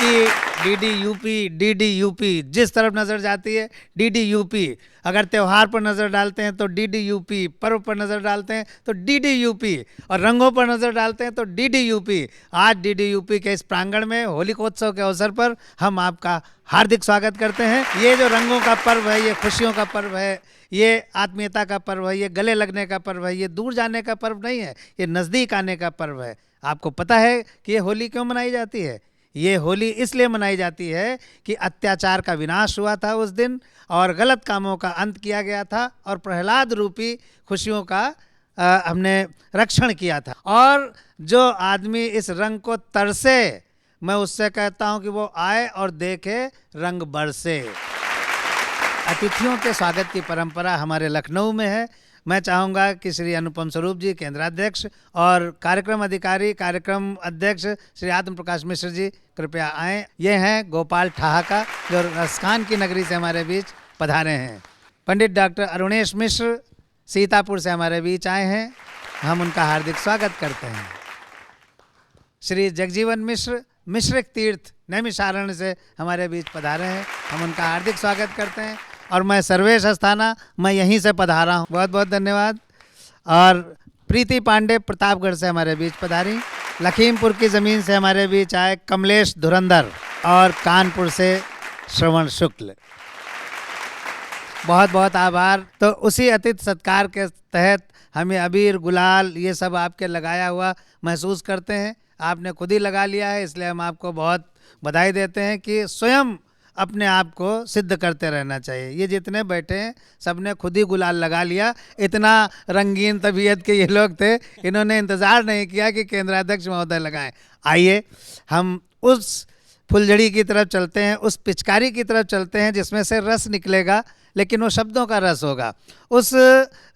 क्योंकि DD UP जिस तरफ नजर जाती है डीडी यूपी। अगर त्यौहार पर नजर डालते हैं तो डीडी यूपी, पर्व पर नजर डालते हैं तो डीडी यूपी, और रंगों पर नजर डालते हैं तो डीडी यूपी। आज डीडी यूपी के इस प्रांगण में होलिकोत्सव के अवसर पर हम आपका हार्दिक स्वागत करते हैं। ये जो रंगों का पर्व है, ये खुशियों का पर्व है, ये आत्मीयता का पर्व है, ये गले लगने का पर्व है, ये दूर जाने का पर्व नहीं है, ये नज़दीक आने का पर्व है। आपको पता है कि ये होली क्यों मनाई जाती है? ये होली इसलिए मनाई जाती है कि अत्याचार का विनाश हुआ था उस दिन, और गलत कामों का अंत किया गया था, और प्रहलाद रूपी खुशियों का हमने रक्षण किया था। और जो आदमी इस रंग को तरसे, मैं उससे कहता हूँ कि वो आए और देखे रंग बरसे। अतिथियों के स्वागत की परंपरा हमारे लखनऊ में है। मैं चाहूँगा कि श्री अनुपम स्वरूप जी, केंद्राध्यक्ष, और कार्यक्रम अधिकारी, कार्यक्रम अध्यक्ष श्री आत्म प्रकाश मिश्र जी कृपया आएँ। ये हैं गोपाल ठहाका, जो रसखान की नगरी से हमारे बीच पधारे हैं। पंडित डॉक्टर अरुणेश मिश्र सीतापुर से हमारे बीच आए हैं, हम उनका हार्दिक स्वागत करते हैं। श्री जगजीवन मिश्र मिश्रिक तीर्थ नैमिषारण्य से हमारे बीच पधारे हैं, हम उनका हार्दिक स्वागत करते हैं। और मैं सर्वेश अस्थाना, मैं यहीं से पधारा हूँ, बहुत बहुत धन्यवाद। और प्रीति पांडे प्रतापगढ़ से हमारे बीच पधारी। लखीमपुर की ज़मीन से हमारे बीच आए कमलेश धुरंधर, और कानपुर से श्रवण शुक्ल, बहुत बहुत आभार। तो उसी अतिथि सत्कार के तहत हमें अबीर गुलाल ये सब आपके लगाया हुआ महसूस करते हैं। आपने खुद ही लगा लिया है, इसलिए हम आपको बहुत बधाई देते हैं कि स्वयं अपने आप को सिद्ध करते रहना चाहिए। ये जितने बैठे हैं सबने खुद ही गुलाल लगा लिया। इतना रंगीन तबीयत के ये लोग थे, इन्होंने इंतज़ार नहीं किया कि केंद्राध्यक्ष महोदय लगाएं। आइए हम उस फुलझड़ी की तरफ चलते हैं, उस पिचकारी की तरफ चलते हैं जिसमें से रस निकलेगा, लेकिन वो शब्दों का रस होगा। उस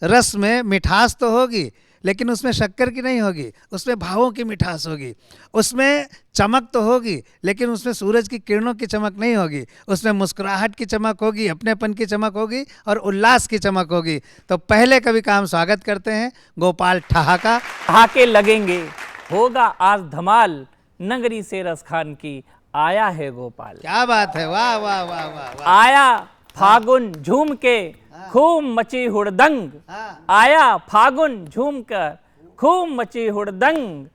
रस में मिठास तो होगी, लेकिन उसमें शक्कर की नहीं होगी, उसमें भावों की मिठास होगी। उसमें चमक तो होगी, लेकिन उसमें सूरज की किरणों की चमक नहीं होगी। उसमें मुस्कुराहट की चमक होगी, अपनेपन की चमक होगी, और उल्लास की चमक होगी। तो पहले कवि का हम स्वागत करते हैं, गोपाल ठहाका। ठहाके लगेंगे, होगा आज धमाल, नगरी से रसखान की आया है गोपाल। क्या बात है, वाह वाह वाह वाह वाह। आया फागुन झूम के खूब मची हुड़दंग, आया फागुन झूम कर खूब मची हुड़दंग,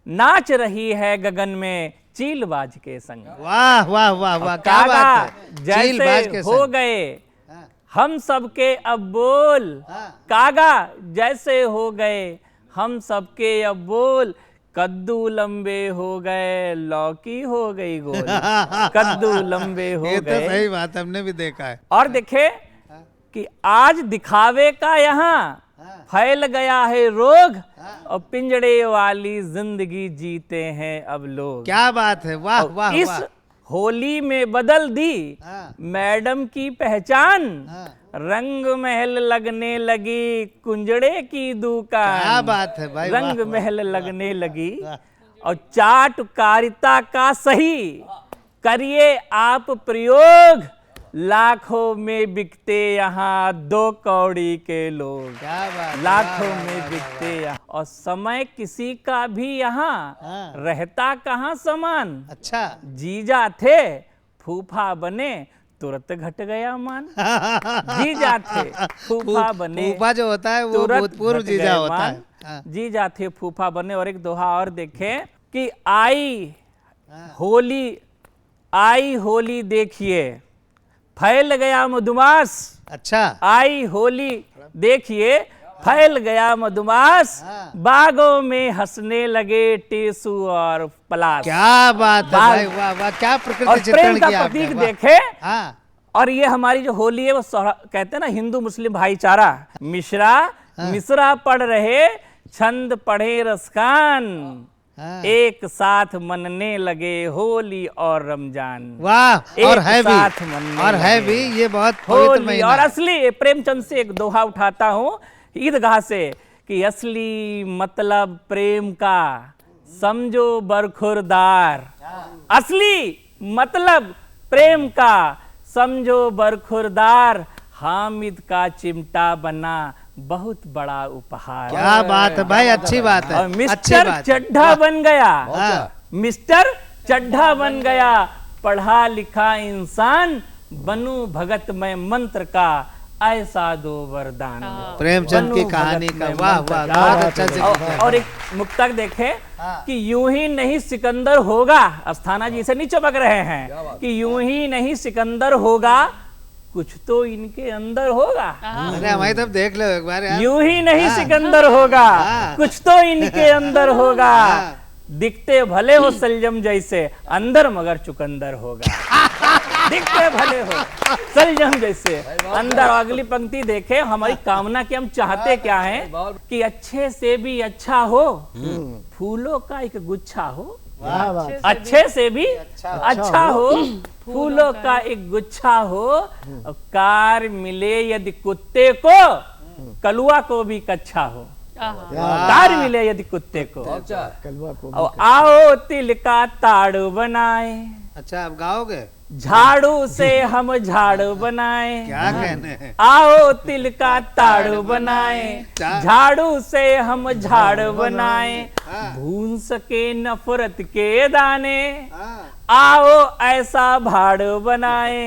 नाच रही है गगन में चीलबाज के संग। वाह वाह वाह वाह, क्या बात है। जैसे हो गए हम सबके अब बोल, कागा जैसे हो गए हम सबके अब बोल, कद्दू लंबे हो गए लौकी हो गई गोल, कद्दू लंबे हो गए। ये तो सही बात हमने भी देखा है। और देखे कि आज दिखावे का यहाँ फैल गया है रोग, और पिंजड़े वाली जिंदगी जीते हैं अब लोग। क्या बात है, वाह वाह। इस होली में बदल दी मैडम की पहचान, रंग महल लगने लगी कुंजड़े की दुकान। क्या बात है भाई, रंग महल लगने लगी, और चाटकारिता का सही करिए आप प्रयोग, लाखों में बिकते यहाँ 2 कौड़ी के लोग। क्या बात, लाखों में बिकते यहाँ, और समय किसी का भी यहाँ रहता कहाँ समान। अच्छा, जीजा थे फूफा बने तुरंत घट गया मान। जीजा थे फूफा बने, फूफा जो होता है वो भूतपूर्व जीजा होता है। जीजा थे फूफा बने। और एक दोहा और देखें कि आई होली देखिए फैल गया मधुमास। अच्छा, आई होली देखिए फैल गया मधुमास, बागों में हंसने लगे टेसू और पलाश। क्या बात है भाई, वाह वाह, क्या प्रकृति चित्रण किया आपने। प्रतीक देखे। और ये हमारी जो होली है वो कहते हैं ना हिंदू मुस्लिम भाईचारा। मिश्रा पढ़ रहे छंद पढ़े रसखान, एक साथ मनने लगे होली और रमजान। वाह, और है भी ये बहुत पवित्र महीना। और असली प्रेमचंद से एक दोहा उठाता हूँ ईदगाह से कि असली मतलब प्रेम का समझो बरखुरदार, असली मतलब प्रेम का समझो बरखुरदार, हामिद का चिमटा बना बहुत बड़ा उपहार। क्या बात है भाई, अच्छी बात है। मिस्टर चड्ढा बन गया, मिस्टर चड्ढा बन गया पढ़ा लिखा इंसान, बनूं भगत मैं मंत्र का, ऐसा दो वरदान। प्रेमचंद की बनूं कहानी भगत का मैं वाह मंत्र वाह का। बहुत अच्छा जिक्र किया। और एक मुक्तक देखे कि यूं ही नहीं सिकंदर होगा, अस्थाना जी से नहीं चमक रहे हैं कि यूं ही नहीं सिकंदर होगा, कुछ तो इनके अंदर होगा। अरे हमारी तब देख लो एक बार यार। यूं ही नहीं सिकंदर होगा, कुछ तो इनके अंदर होगा, दिखते भले हो सलजम जैसे, अंदर मगर चुकंदर होगा। दिखते भले हो सलजम जैसे, अंदर। अगली पंक्ति देखे, हमारी कामना की हम चाहते क्या है कि अच्छे से भी अच्छा हो, फूलों का एक गुच्छा हो। अच्छे से भी अच्छा हो, फूलों का एक गुच्छा हो, कार मिले यदि कुत्ते को, कलुआ को भी कच्छा हो। कार मिले यदि कुत्ते को, और आओ तिल का ताड़ बनाए। अच्छा अब गाओगे? झाड़ू से हम झाड़ू बनाए। क्या कहने हैं? आओ तिल का ताड़ू बनाए, झाड़ू से हम झाड़ू बनाए, भून सके नफरत के दाने, आओ ऐसा भाड़ू बनाए,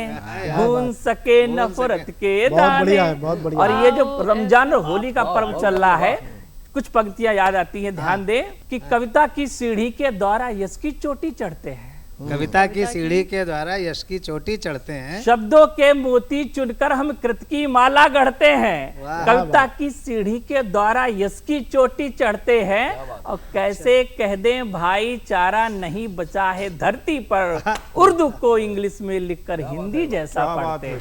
भून सके नफरत के दाने। बहुत बढ़िया। और ये जो रमजान और होली का पर्व चल रहा है, कुछ पंक्तियां याद आती हैं, ध्यान दें कि कविता की सीढ़ी के द्वारा यश की चोटी चढ़ते हैं। कविता की सीढ़ी के द्वारा यश की चोटी चढ़ते हैं। शब्दों के मोती चुनकर हम कृत की माला गढ़ते हैं। वाह। कविता की सीढ़ी के द्वारा यश की चोटी चढ़ते हैं। और कैसे कह दें भाईचारा नहीं बचा है धरती पर, उर्दू को इंग्लिश में लिखकर हिंदी जैसा पढ़ते हैं।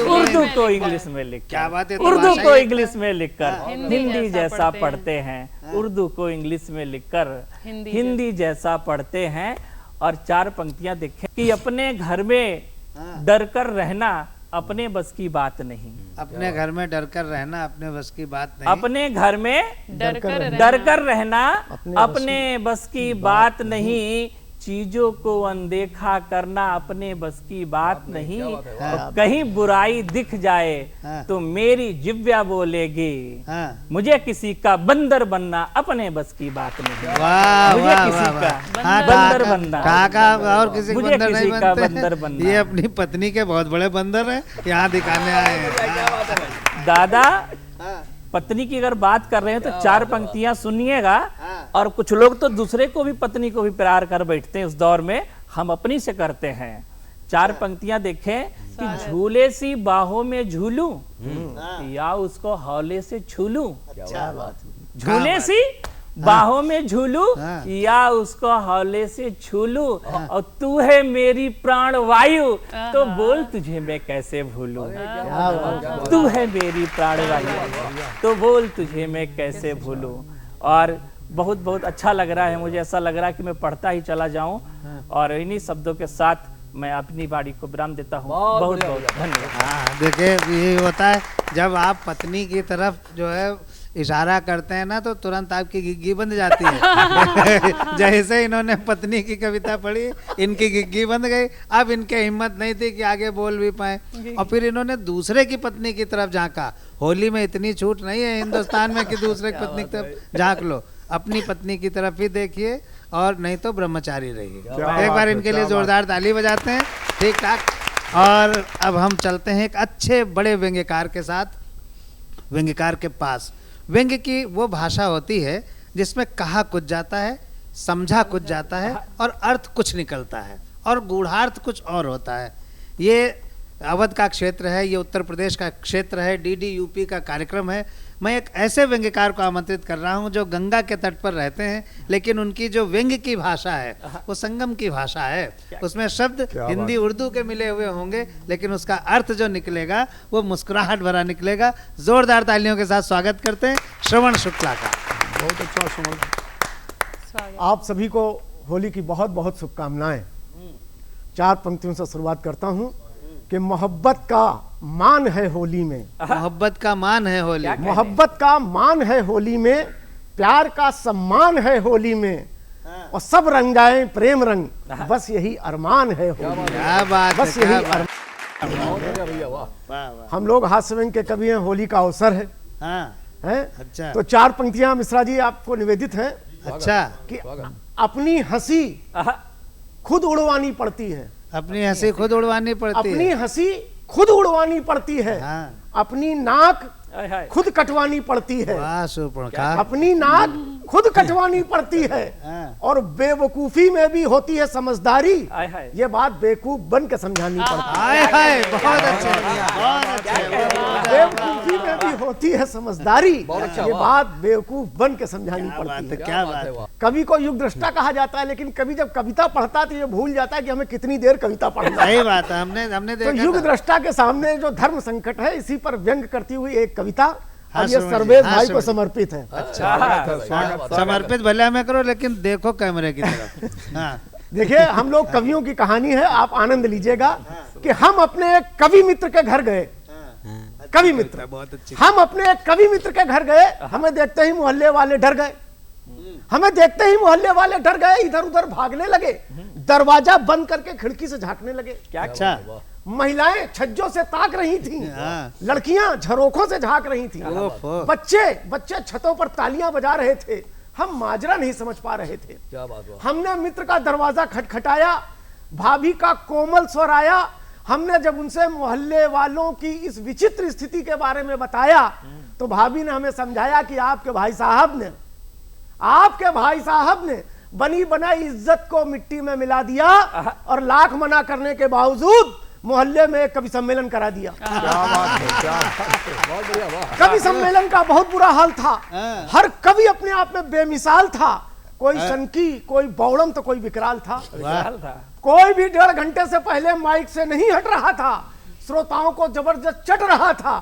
उर्दू को इंग्लिश में लिख, क्या बात है, तो उर्दू भाषा को ही- इंग्लिश में लिखकर हिंदी जैसा पढ़ते हैं। उर्दू को इंग्लिश में लिखकर हिंदी जैसा पढ़ते हैं। और चार पंक्तियां देखें कि अपने घर में डर कर रहना अपने बस की बात नहीं। अपने घर में डर कर रहना अपने बस की बात नहीं। अपने घर में डर कर रहना अपने बस की बात नहीं, चीजों को अनदेखा करना अपने बस की बात नहीं। और कहीं बुराई दिख जाए तो मेरी जिव्या बोलेगी, हाँ। मुझे किसी का बंदर बनना अपने बस की बात नहीं। वाह मुझे वाह किसी वाह का वाह। हाँ, बंदर कहा- बनना, कहा और किसी मुझे बंदर नहीं किसी का बनते। बंदर बनना। ये अपनी पत्नी के बहुत बड़े बंदर हैं, यहाँ दिखाने आए हैं। दादा हाँ, पत्नी की अगर बात कर रहे हैं तो चार पंक्तियां सुनिएगा। और कुछ लोग तो दूसरे को भी, पत्नी को भी प्यार कर बैठते हैं। उस दौर में हम अपनी से करते हैं। चार पंक्तियां देखें कि झूले सी बाहों में झूलूं या उसको हौले से छू लूं। झूले सी बाहों में झूलू या उसको हौले से छू लूं, और तू है मेरी प्राण वायु, तो बोल तुझे मैं कैसे भूलूं। तू है मेरी प्राण वायु, तो बोल तुझे मैं कैसे भूलूं। और बहुत बहुत अच्छा लग रहा है, मुझे ऐसा लग रहा है कि मैं पढ़ता ही चला जाऊं। और इन्हीं शब्दों के साथ मैं अपनी बाड़ी को विराम देता हूं। बहुत बहुत धन्यवाद। हाँ, देखिए यही होता है जब आप पत्नी की तरफ जो है इशारा करते हैं ना, तो तुरंत आपकी गिग्गी बंद जाती है। जैसे इन्होंने पत्नी की कविता पढ़ी, इनकी गिग्गी बंद गई। अब इनके हिम्मत नहीं थी कि आगे बोल भी पाए, और फिर इन्होंने दूसरे की पत्नी की तरफ झांका। होली में इतनी छूट नहीं है हिंदुस्तान में कि दूसरे की पत्नी की तरफ झांक लो। अपनी पत्नी की तरफ ही देखिए, और नहीं तो ब्रह्मचारी रहिए। एक बार इनके लिए जोरदार ताली बजाते हैं। ठीक ठाक। और अब हम चलते हैं एक अच्छे बड़े व्यंग्यकार के साथ, व्यंग्यकार के पास। व्यंग्य की वो भाषा होती है जिसमें कहा कुछ जाता है, समझा कुछ जाता है, और अर्थ कुछ निकलता है, और गूढ़ार्थ कुछ और होता है। ये अवध का क्षेत्र है, ये उत्तर प्रदेश का क्षेत्र है, डीडी यूपी का कार्यक्रम है। मैं एक ऐसे व्यंग्यकार को आमंत्रित कर रहा हूं जो गंगा के तट पर रहते हैं, लेकिन उनकी जो व्यंग्य की भाषा है वो संगम की भाषा है। उसमें शब्द हिंदी उर्दू के मिले हुए होंगे, लेकिन उसका अर्थ जो निकलेगा वो मुस्कुराहट भरा निकलेगा। जोरदार तालियों के साथ स्वागत करते हैं श्रवण शुक्ला का। बहुत अच्छा सुमन। आप सभी को होली की बहुत बहुत शुभकामनाएं। चार पंक्तियों से शुरुआत करता हूँ कि मोहब्बत का मान है होली में। मोहब्बत का मान है होली, मोहब्बत का मान है होली में, प्यार का सम्मान है होली में, और सब रंगाएं प्रेम रंग, बस यही अरमान है होली। क्या बात है, बस क्या यही बात। अरमान। हम लोग हास्य व्यंग्य के कवि हैं, होली का अवसर है, हाँ, हैं? अच्छा। तो चार पंक्तियां मिश्रा जी आपको निवेदित हैं। अच्छा, कि अपनी हंसी आहा, खुद उड़वानी पड़ती है, अपनी हंसी खुद उड़वानी पड़ती अपनी है। हंसी खुद उड़वानी पड़ती है, हाँ, अपनी नाक हाय हाय। खुद कटवानी पड़ती है, वाह सुपर्णखा। अपनी नाक खुद कटवानी पड़ती है, हाँ। और बेवकूफी में भी होती है समझदारी। हाय हाय। ये बात बेवकूफ बन के समझानी पड़ती है। हाय हाय, बहुत अच्छे, बहुत अच्छे। बेवकूफी में भी होती है समझदारी। ये बात बेवकूफ बन के समझानी क्या पड़ती बात है। है, क्या बात है। कवि को युग दृष्टा कहा जाता है, लेकिन कवि जब कविता पढ़ता है तो ये भूल जाता है कि हमें कितनी देर कविता पढ़ना है। सही बात है, हमने तो देखा युग था। दृष्टा के सामने जो धर्म संकट है, इसी पर व्यंग करती हुई एक कविता, हाँ, और ये श्रवण जी, सर्वेश हाँ, भाई श्रवण को जी। समर्पित है। समर्पित भले हमें करो, लेकिन देखो कैमरे की तरफ। हाँ, देखिए, हम लोग कवियों की कहानी है, आप आनंद लीजिएगा कि हम अपने एक कवि मित्र के घर गए। कवि मित्र, बहुत अच्छी। हम अपने एक कवि मित्र के घर गए, हमें देखते ही मोहल्ले वाले डर गए। हमें देखते ही मोहल्ले वाले डर गए, इधर उधर भागने लगे, दरवाजा बंद करके खिड़की से झांकने लगे। क्या अच्छा, महिलाएं छज्जों से ताक रही थीं, हाँ। लड़कियां झरोखों से झांक रही थीं, ओहो। बच्चे छतों पर तालियां बजा रहे थे। हम माजरा नहीं समझ पा रहे थे। क्या बात हुआ? हमने मित्र का दरवाजा खटखटाया, भाभी का कोमल स्वर आया। हमने जब उनसे मोहल्ले वालों की इस विचित्र स्थिति के बारे में बताया, तो भाभी ने हमें समझाया कि आपके भाई साहब ने बनी बनाई इज्जत को मिट्टी में मिला दिया, और लाख मना करने के बावजूद मोहल्ले में एक कवि सम्मेलन करा दिया। क्या बात है, क्या बात है, बहुत बढ़िया, वाह। कवि सम्मेलन का बहुत बुरा हाल था। हाँ। हर कवि अपने आप में बेमिसाल था। कोई सनकी, कोई बौड़म, तो कोई विकराल था। विकराल था। कोई भी 1.5 घंटे से पहले माइक से नहीं हट रहा था, श्रोताओं को जबरदस्त चट रहा था।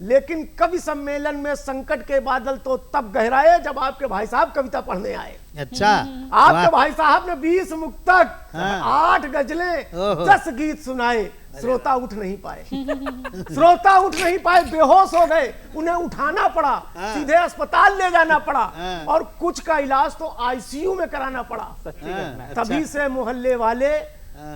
लेकिन कवि सम्मेलन में संकट के बादल तो तब गहराए जब आपके भाई साहब कविता पढ़ने आए। अच्छा, आपके भाई साहब ने 20 मुक्तक, हाँ। 8 गजलें, ओहो। 10 गीत सुनाए। श्रोता उठ नहीं पाए, श्रोता उठ नहीं पाए, बेहोश हो गए। उन्हें उठाना पड़ा, सीधे अस्पताल ले जाना पड़ा, और कुछ का इलाज तो आईसीयू में कराना पड़ा। सच्ची घटना है। तभी से मोहल्ले वाले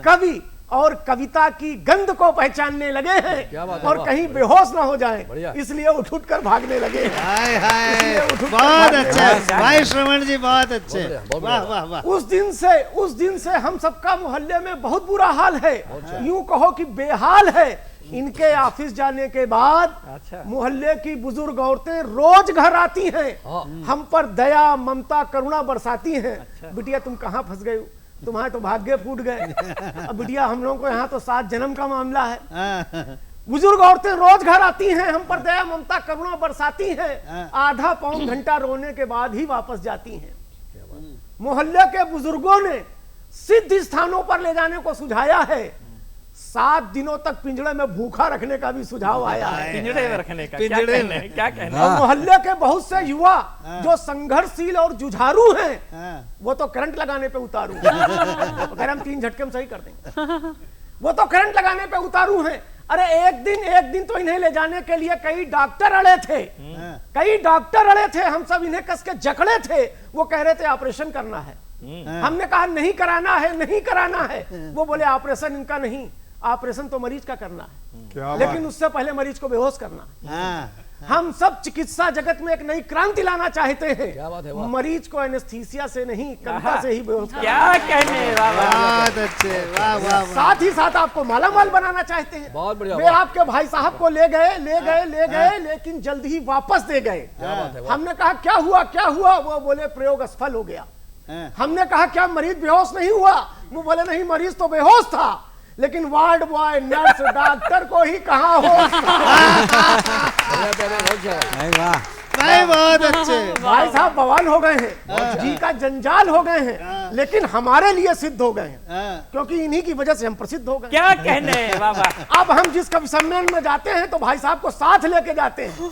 कवि और कविता की गंध को पहचानने लगे क्या हैं, बात है, और वाह। कहीं बेहोश ना हो जाएं, बढ़िया। इसलिए उठ कर भागने लगे हैं। हाय हाय, इसलिए उठ उठ कर बहुत भागने अच्छा लगे। भाई श्रवण जी, बहुत अच्छे। बढ़िया, बहुत वाह बढ़िया। वाह वाह। उस दिन से हम सबका मोहल्ले में बहुत बुरा हाल है, यूं कहो कि बेहाल है। इनके ऑफिस जाने के बाद अच्छा। मोहल्ले की बुजुर्ग औरतें रोज घर आती हैं, हाँ। हम पर दया, ममता, करुणा बरसाती हैं। बिटिया तुम कहाँ फंस गए हो, तुम्हारे तो भाग्य फूट गए। अब बिटिया हम लोगों को यहाँ तो 7 जन्म का मामला है। हाँ, बुजुर्ग औरतें रोज घर आती हैं, हम पर दया, ममता, करुणा बरसाती हैं। आधा पौन घंटा रोने के बाद ही वापस जाती हैं। मोहल्ले के बुजुर्गों ने सिद्ध स्थानों पर ले जाने को सुझाया है। 7 दिनों तक पिंजड़े में भूखा रखने का भी सुझाव आया है। पिंजड़े में रखने का, क्या पिंजड़े कहने हैं, क्या कहने हैं? और मोहल्ले के बहुत से युवा जो संघर्षशील और जुझारू हैं, हाँ। वो तो करंट लगाने पे उतारू हैं। तो कह रहे हम 3 झटके में सही कर देंगे। वो तो करंट लगाने पे उतारू हैं। अरे एक दिन तो इन्हें ले जाने के लिए कई डॉक्टर अड़े थे, हम सब इन्हें कस के जकड़े थे। वो कह रहे थे ऑपरेशन करना है। हमने कहा नहीं कराना है। वो बोले ऑपरेशन इनका नहीं, ऑपरेशन तो मरीज का करना है, लेकिन उससे पहले मरीज को बेहोश करना है। हाँ, हम सब चिकित्सा जगत में एक नई क्रांति लाना चाहते क्या बात है, हैं। वाह। मरीज को एनेस्थीसिया से नहीं, कविता से ही बेहोश करना। क्या कहने हैं, वाह वाह। बहुत अच्छे, वाह वाह वाह। साथ ही साथ आपको मालामाल बनाना चाहते हैं। बहुत बढ़िया, वे वाह। आपके भाई साहब को ले गए, लेकिन जल्द ही वापस दे गए। क्या बात है, वाह। हमने कहा क्या हुआ? वो बोले प्रयोग असफल हो गया। हाँ। हमने कहा क्या मरीज बेहोश नहीं हुआ? वो बोले नहीं, मरीज तो बेहोश था, लेकिन वार्ड बॉय, नर्स, डॉक्टर को ही कहाँ होश था। बढ़िया, बढ़िया, बहुत अच्छा। भाई वाह, भाई बहुत अच्छे। भाई साहब बवाल हो गए हैं, जी का जंजाल हो गए हैं, लेकिन हमारे लिए सिद्ध हो गए हैं, हाँ, क्योंकि इन्हीं की वजह से हम प्रसिद्ध हो गए। क्या कहने हैं, वाह वाह। अब हम जिस कवि सम्मेलन में जाते हैं तो भाई साहब को साथ लेके जाते हैं,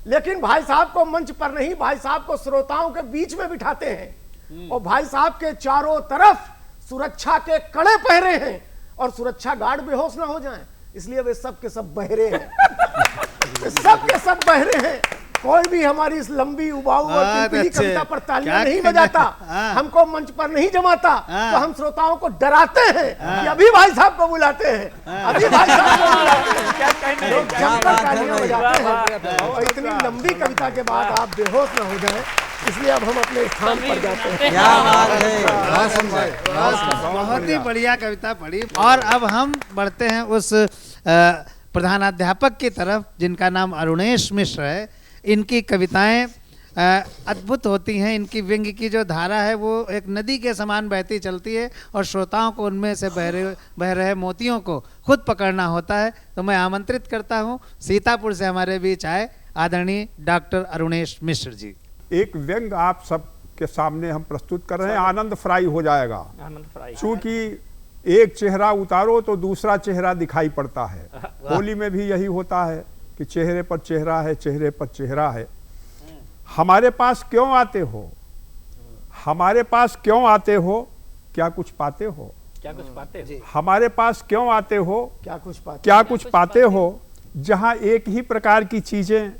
लेकिन भाई साहब को मंच पर नहीं, भाई साहब को श्रोताओं के बीच में बिठाते हैं। और भाई साहब के चारों तरफ सुरक्षा के कड़े पहरे हैं, और सुरक्षा गार्ड बेहोश ना हो जाएं, इसलिए वे सब के सब बहरे हैं। सब के सब बहरे हैं। कोई भी हमारी इस लंबी उबाऊ और बहुत पिलपिली अच्छे। कविता पर तालियां क्या नहीं कहना- बजाता, हाँ। हमको मंच पर नहीं जमाता, हाँ। तो हम श्रोताओं को डराते हैं कि अभी भाई साहब को बुलाते हैं, अभी भाई साहब को बुलाते हैं। क्या कहने हैं, लोग क्या जमकर तालियां बजाते वाह, हैं। और इतनी लंबी कविता के बाद आप बेहोश ना हो जाएं, इसलिए अब हम अपने स्थान पर जाते हैं। क्या बात है, बहुत ही बढ़िया कविता पढ़ी। और अब हम बढ़ते हैं उस प्रधानाध्यापक की तरफ जिनका नाम अरुणेश मिश्र है। इनकी कविताएं अद्भुत होती हैं। इनकी व्यंग की जो धारा है वो एक नदी के समान बहती चलती है और श्रोताओं को उनमें से बह रहे मोतियों को खुद पकड़ना होता है। तो मैं आमंत्रित करता हूं सीतापुर से हमारे बीच आए आदरणीय डॉक्टर अरुणेश मिश्र जी। एक व्यंग आप सब के सामने हम प्रस्तुत कर रहे हैं, आनंद फ्राई हो जाएगा। आनंद फ्राई। चूंकि एक चेहरा उतारो तो दूसरा चेहरा दिखाई पड़ता है। होली में भी यही होता है कि चेहरे पर चेहरा है, चेहरे पर चेहरा है। हमारे पास क्यों आते हो, हमारे पास क्यों आते हो, क्या कुछ पाते हो, क्या कुछ पाते हो, हमारे पास क्यों आते हो, क्या कुछ पाते, क्या कुछ पाते हो। जहाँ एक ही प्रकार की चीजें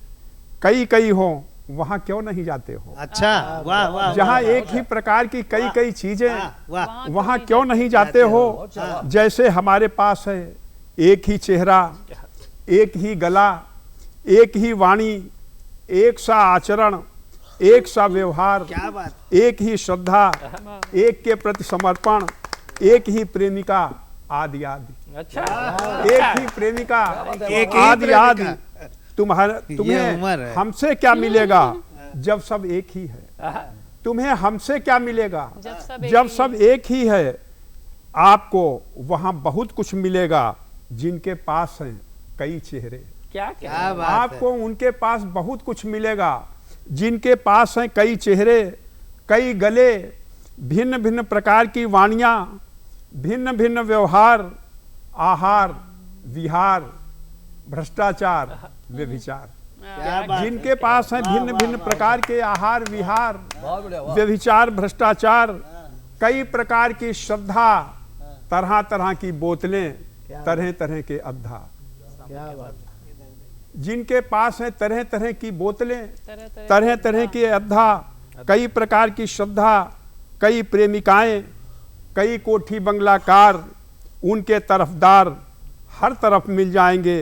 कई कई हो वहाँ क्यों नहीं जाते हो। अच्छा, वाह वाह। जहाँ एक ही प्रकार की कई कई चीजें वाह, वहाँ क्यों नहीं जाते हो। जैसे हमारे पास है एक ही चेहरा, एक ही गला, एक ही वाणी, एक सा आचरण, एक सा व्यवहार, क्या बात, एक ही श्रद्धा, एक के प्रति समर्पण, एक ही प्रेमिका आदि आदि। अच्छा, एक ही प्रेमिका एक ही आदि आदि। प्रेमिका। तुम्हें उम्र है। हमसे क्या मिलेगा जब सब एक ही है। तुम्हें हमसे क्या मिलेगा जब सब एक ही है। आपको वहां बहुत कुछ मिलेगा जिनके पास हैं कई चेहरे। क्या बात है। आपको उनके पास बहुत कुछ मिलेगा जिनके पास हैं कई चेहरे, कई गले, भिन्न भिन्न प्रकार की वाणियां, भिन्न भिन्न व्यवहार, आहार, विहार, भ्रष्टाचार, व्यभिचार। क्या बात, जिनके पास हैं भिन्न भिन्न प्रकार के आहार, विहार, बहुत बढ़िया, वाह। व्यभिचार, भ्रष्टाचार, कई प्रकार की श्रद्धा, तरह तरह की बोतलें, तरह तरह के अद्धा। क्या बात, जिनके पास है तरह तरह की बोतलें, तरह तरह के अद्धा, कई प्रकार की श्रद्धा, कई प्रेमिकाएं, कई कोठी बंगलाकार, उनके तरफदार हर तरफ मिल जाएंगे।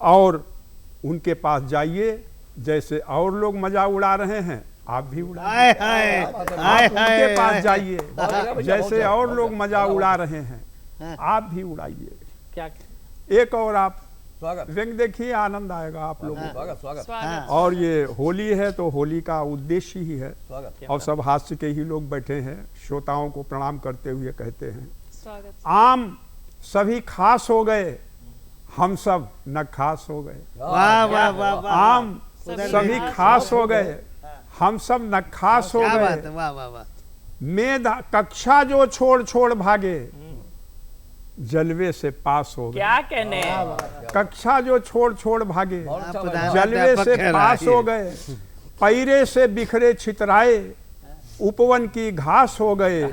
और उनके पास जाइए, जैसे और लोग मजा उड़ा रहे हैं आप भी उड़ाइए। हाय हाय हाय आप उनके पास हाय। जाइए, जैसे और लोग मजा उड़ा रहे हैं आप भी उड़ाइए। क्या एक और आप स्वागत, व्यंग देखिए, आनंद आएगा आप लोगों को। स्वागत, स्वागत, और ये होली है तो होली का उद्देश्य ही है। स्वागत। और सब हास्य के ही लोग बैठे हैं। श्रोताओं को प्रणाम करते हुए कहते हैं, आम सभी खास हो गए, हम सब न खास हो गए। वाह वाह वाह वाह। आम सभी खास हो गए, हम सब न खास हो क्या बात गए। है, वाह वाह वाह। मेधा कक्षा जो छोड़ छोड़ भागे, जलवे से पास हो गए। क्या कहने, कक्षा जो छोड़ छोड़ भागे, अच्छा जलवे से पास हो गए। पैरे से बिखरे छितराए, उपवन की घास हो गए।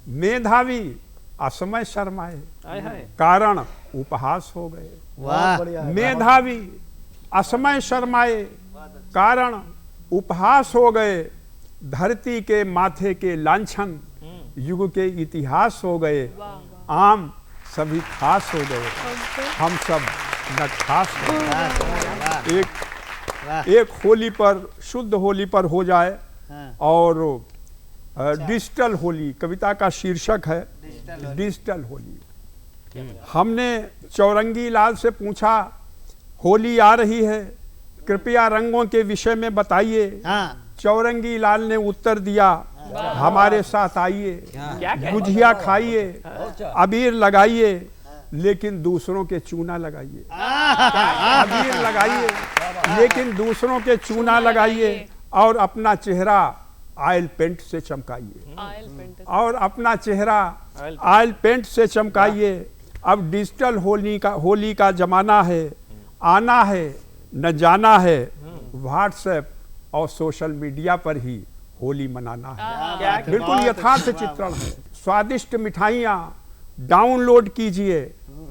मेधावी असमय शर्माए, हाय हाय, कारण उपहास हो गए। वाह, बढ़िया है। मेधावी असमय शर्माए, कारण उपहास हो गए। धरती के माथे के लांछन, युग के इतिहास हो गए। आम सभी खास हो गए, हम सब न खास हो गए। एक होली पर, शुद्ध होली पर हो जाए। और डिजिटल होली कविता का शीर्षक है, डिजिटल होली। हमने चौरंगी लाल से पूछा, होली आ रही है, कृपया रंगों के विषय में बताइए। हाँ, चौरंगी लाल ने उत्तर दिया, हमारे साथ आइए, क्या कहने, गुजिया खाइए, अबीर लगाइए, लेकिन दूसरों के चूना लगाइए। अबीर लगाइए लेकिन दूसरों के चूना लगाइए। और अपना चेहरा ऑयल पेंट से चमकाइए। और अपना चेहरा ऑयल पेंट से चमकाइए। अब डिजिटल होली का जमाना है, आना है न जाना है। व्हाट्सएप और सोशल मीडिया पर ही होली मनाना है। क्या बिल्कुल यथार्थ चित्रण है। स्वादिष्ट मिठाइयाँ डाउनलोड कीजिए,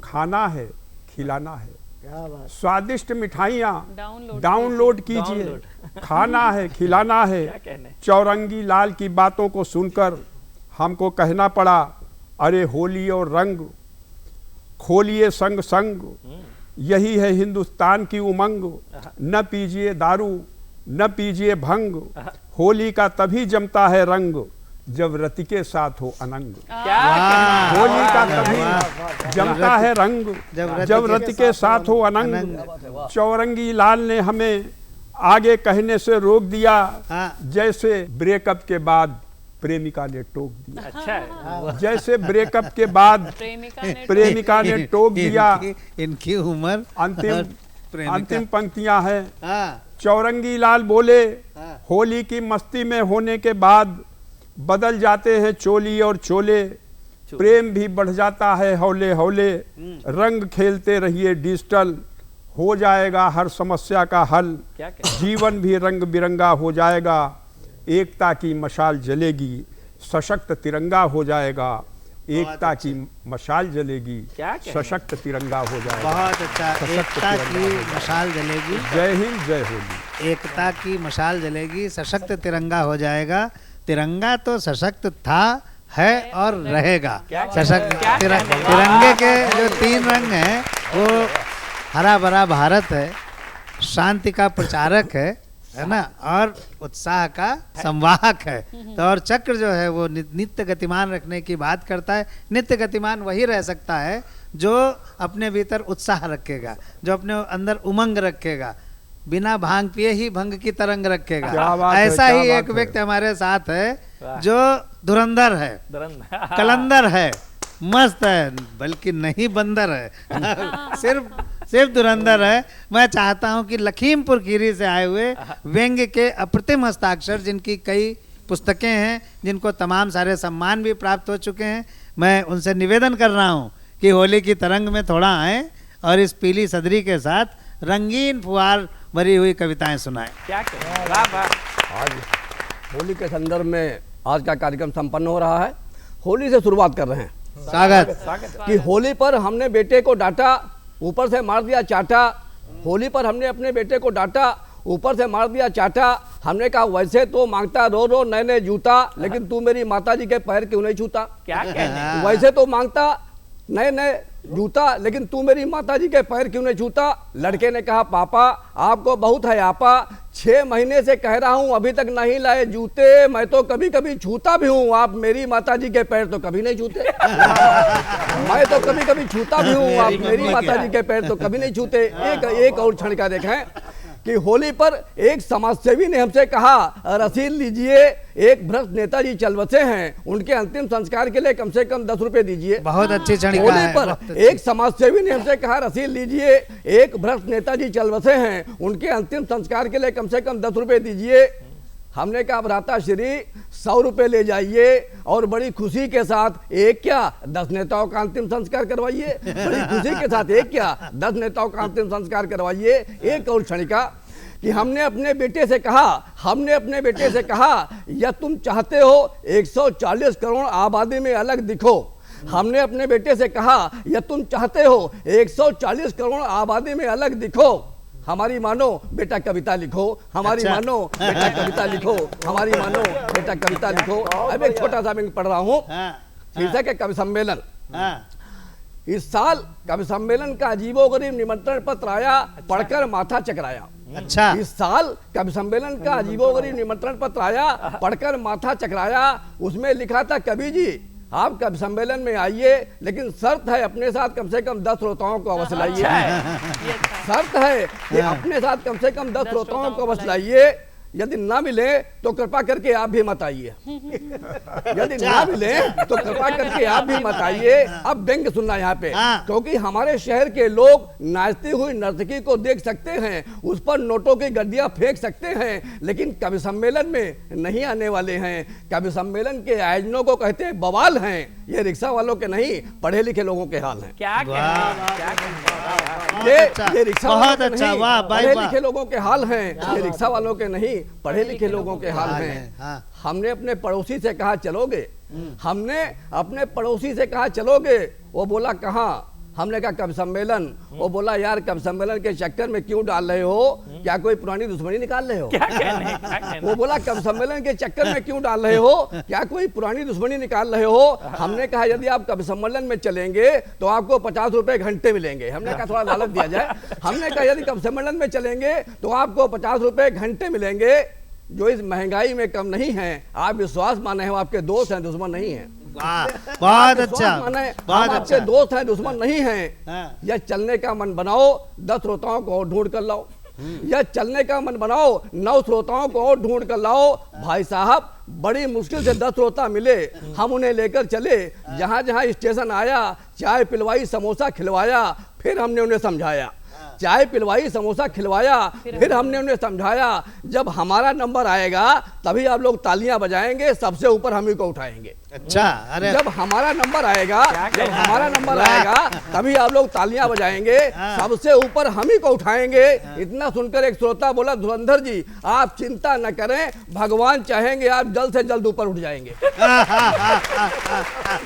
खाना है खिलाना है। क्या बात, स्वादिष्ट मिठाइयाँ डाउनलोड कीजिए, खाना है खिलाना है। क्या कहने, चौरंगी लाल की बातों को सुनकर हमको कहना पड़ा, अरे होली और रंग खोलिए संग संग, यही है हिंदुस्तान की उमंग। न पीजिए दारू, न पीजिए भंग, होली का तभी जमता है रंग, जब रति के साथ हो अनंग। क्या होली का तभी जमता है रंग, जब रति के साथ हो अनंग। चौरंगी लाल ने हमें आगे कहने से रोक दिया, जैसे ब्रेकअप के बाद प्रेमिका ने टोक दिया। अच्छा है। जैसे ब्रेकअप के बाद प्रेमिका ने टोक दिया। इनकी उम्र अंतिम पंक्तियां हैं। चौरंगी लाल बोले, होली की मस्ती में होने के बाद बदल जाते हैं चोली और चोले, प्रेम भी बढ़ जाता है हौले हौले। रंग खेलते रहिए डिजिटल, हो जाएगा हर समस्या का हल। जीवन भी रंग बिरंगा हो जाएगा, एकता की मशाल जलेगी, सशक्त तिरंगा हो जाएगा। एकता की मशाल जलेगी, सशक्त तिरंगा हो जाएगा। बहुत अच्छा। एकता की मशाल जलेगी। जय हिंद, जय होली। एकता की मशाल जलेगी, सशक्त तिरंगा हो जाएगा। तिरंगा तो सशक्त था, है और रहेगा। सशक्त तिरंगे के जो 3 रंग हैं वो हरा भरा भारत है, शांति का प्रचारक है ना, और उत्साह का संवाहक है। तो और चक्र जो है वो नित्य गतिमान रखने की बात करता है। नित्य गतिमान वही रह सकता है जो अपने भीतर उत्साह रखेगा, जो अपने अंदर उमंग रखेगा, बिना भांग पिए ही भंग की तरंग रखेगा। ऐसा ही एक व्यक्ति हमारे साथ है जो धुरंधर है, कलंदर है, मस्त है, बल्कि नहीं बंदर है। सिर्फ धुरंधर है। मैं चाहता हूं कि लखीमपुर खीरी से आए हुए व्यंग्य के अप्रतिम हस्ताक्षर, जिनकी कई पुस्तकें हैं, जिनको तमाम सारे सम्मान भी प्राप्त हो चुके हैं, मैं उनसे निवेदन कर रहा हूं कि होली की तरंग में थोड़ा आए और इस पीली सदरी के साथ रंगीन फुहार भरी हुई कविताएं सुनाएं। क्या वाह वाह। आज होली के संदर्भ में आज का कार्यक्रम संपन्न हो रहा है। होली से शुरुआत कर रहे हैं। स्वागत। कि होली पर हमने बेटे को डांटा, ऊपर से मार दिया चाटा। होली पर हमने अपने बेटे को डांटा, ऊपर से मार दिया चाटा। हमने कहा वैसे तो मांगता रो रो नए नए जूता, लेकिन तू मेरी माताजी के पैर क्यों नहीं छूता। क्या कहने। वैसे तो मांगता नए नए जूता, लेकिन तू मेरी माताजी के पैर क्यों नहीं छूता। लड़के ने कहा पापा आपको बहुत है आपा, 6 महीने से कह रहा हूं अभी तक नहीं लाए जूते। मैं तो कभी कभी छूता भी हूं, आप मेरी माताजी के पैर तो कभी नहीं छूते। मैं तो कभी कभी छूता भी हूं, आप मेरी माताजी के पैर तो कभी नहीं छूते। एक और क्षण का देखें कि होली पर एक समाजसेवी ने हमसे कहा रसीद लीजिए, एक भ्रष्ट नेताजी चल बसे हैं, उनके अंतिम संस्कार के लिए कम से कम 10 रुपए दीजिए। बहुत अच्छी क्षणिका होली है। पर एक समाजसेवी ने हमसे कहा रसीद लीजिए, एक भ्रष्ट नेताजी चल बसे हैं, उनके अंतिम संस्कार के लिए कम से कम 10 रुपए दीजिए। हमने कहा भ्राता श्री 100 रुपए ले जाइए और बड़ी खुशी के साथ एक क्या 10 नेताओं का अंतिम संस्कार करवाइए। बड़ी खुशी के साथ एक क्या 10 नेताओं का अंतिम संस्कार करवाइए। एक और क्षणिका कि हमने अपने बेटे से कहा या तुम चाहते हो 140 करोड़ आबादी में अलग दिखो। हमने अपने बेटे से कहा या तुम चाहते हो 140 करोड़ आबादी में अलग दिखो। हमारी मानो बेटा कविता लिखो, हमारी मानो बेटा कविता लिखो, हमारी मानो बेटा कविता लिखो। अब एक छोटा सा मैं पढ़ रहा हूँ। शीर्षक है कवि सम्मेलन। इस साल कवि सम्मेलन का अजीबोगरीब निमंत्रण पत्र आया, पढ़कर माथा चकराया। अच्छा। इस साल कवि सम्मेलन का अजीबोगरीब निमंत्रण पत्र आया, पढ़कर माथा चकराया। उसमें लिखा था कवि जी आप कवि सम्मेलन में आइए, लेकिन शर्त है अपने साथ कम से कम 10 श्रोताओं को अवश्य लाइए। शर्त है कि अपने साथ कम से कम 10 श्रोताओं को अवश्य लाइए। यदि ना मिले तो कृपा करके आप भी मत आइए। यदि ना मिले तो कृपा करके आप भी मत आइए। अब व्यंग्य सुनना यहाँ पे, क्योंकि हमारे शहर के लोग नाचती हुई नर्तकी को देख सकते हैं, उस पर नोटों की गड्डियां फेंक सकते हैं, लेकिन कवि सम्मेलन में नहीं आने वाले हैं। कवि सम्मेलन के आयोजनों को कहते हैं बवाल हैं। ये रिक्शा वालों के नहीं, पढ़े लिखे लोगों के हाल हैं। क्या ये रिक्शा बहुत अच्छा, वाह पढ़े लिखे लोगों के हाल हैं। ये रिक्शा वालों के नहीं, पढ़े लिखे लोगों के हाल हैं। हमने अपने पड़ोसी से कहा चलोगे, हमने अपने पड़ोसी से कहा चलोगे, वो बोला कहाँ। हमने कहा कब सम्मेलन? वो बोला यार कब सम्मेलन के चक्कर में क्यों डाल रहे हो, क्या कोई पुरानी दुश्मनी निकाल रहे हो? क्या कहने वो बोला कब सम्मेलन के चक्कर में क्यों डाल रहे हो, क्या कोई पुरानी दुश्मनी निकाल रहे हो? हमने कहा यदि आप कब सम्मेलन में चलेंगे तो आपको 50 रुपए घंटे मिलेंगे। हमने कहा थोड़ा लालच दिया जाए। हमने कहा यदि कब सम्मेलन में चलेंगे तो आपको 50 रुपए घंटे मिलेंगे। जो इस महंगाई में कम नहीं है, आप विश्वास माने हैं, आपके दोस्त हैं, दुश्मन नहीं है। बहुत अच्छा, बहुत आपके अच्छा। दोस्त हैं, दुश्मन नहीं हैं। हाँ। या चलने का मन बनाओ 10 श्रोताओं को और ढूंढ कर लाओ, या चलने का मन बनाओ 9 श्रोताओं को और ढूंढ कर लाओ। भाई साहब बड़ी मुश्किल से 10 श्रोता मिले, हम उन्हें लेकर चले, जहां जहां स्टेशन आया चाय पिलवाई समोसा खिलवाया, फिर हमने उन्हें समझाया। चाय पिलवाई समोसा खिलवाया, फिर हमने उन्हें समझाया जब हमारा नंबर आएगा तभी आप लोग तालियां बजाएंगे, सबसे ऊपर हम ही को उठाएंगे। अच्छा, अरे जब हमारा नंबर आएगा, जब हमारा नंबर आएगा तभी आप लोग तालियां बजाएंगे, सबसे ऊपर हम ही को उठाएंगे। इतना सुनकर एक श्रोता बोला धुरंधर जी आप चिंता न करें, भगवान चाहेंगे आप जल्द से जल्द ऊपर उठ जाएंगे।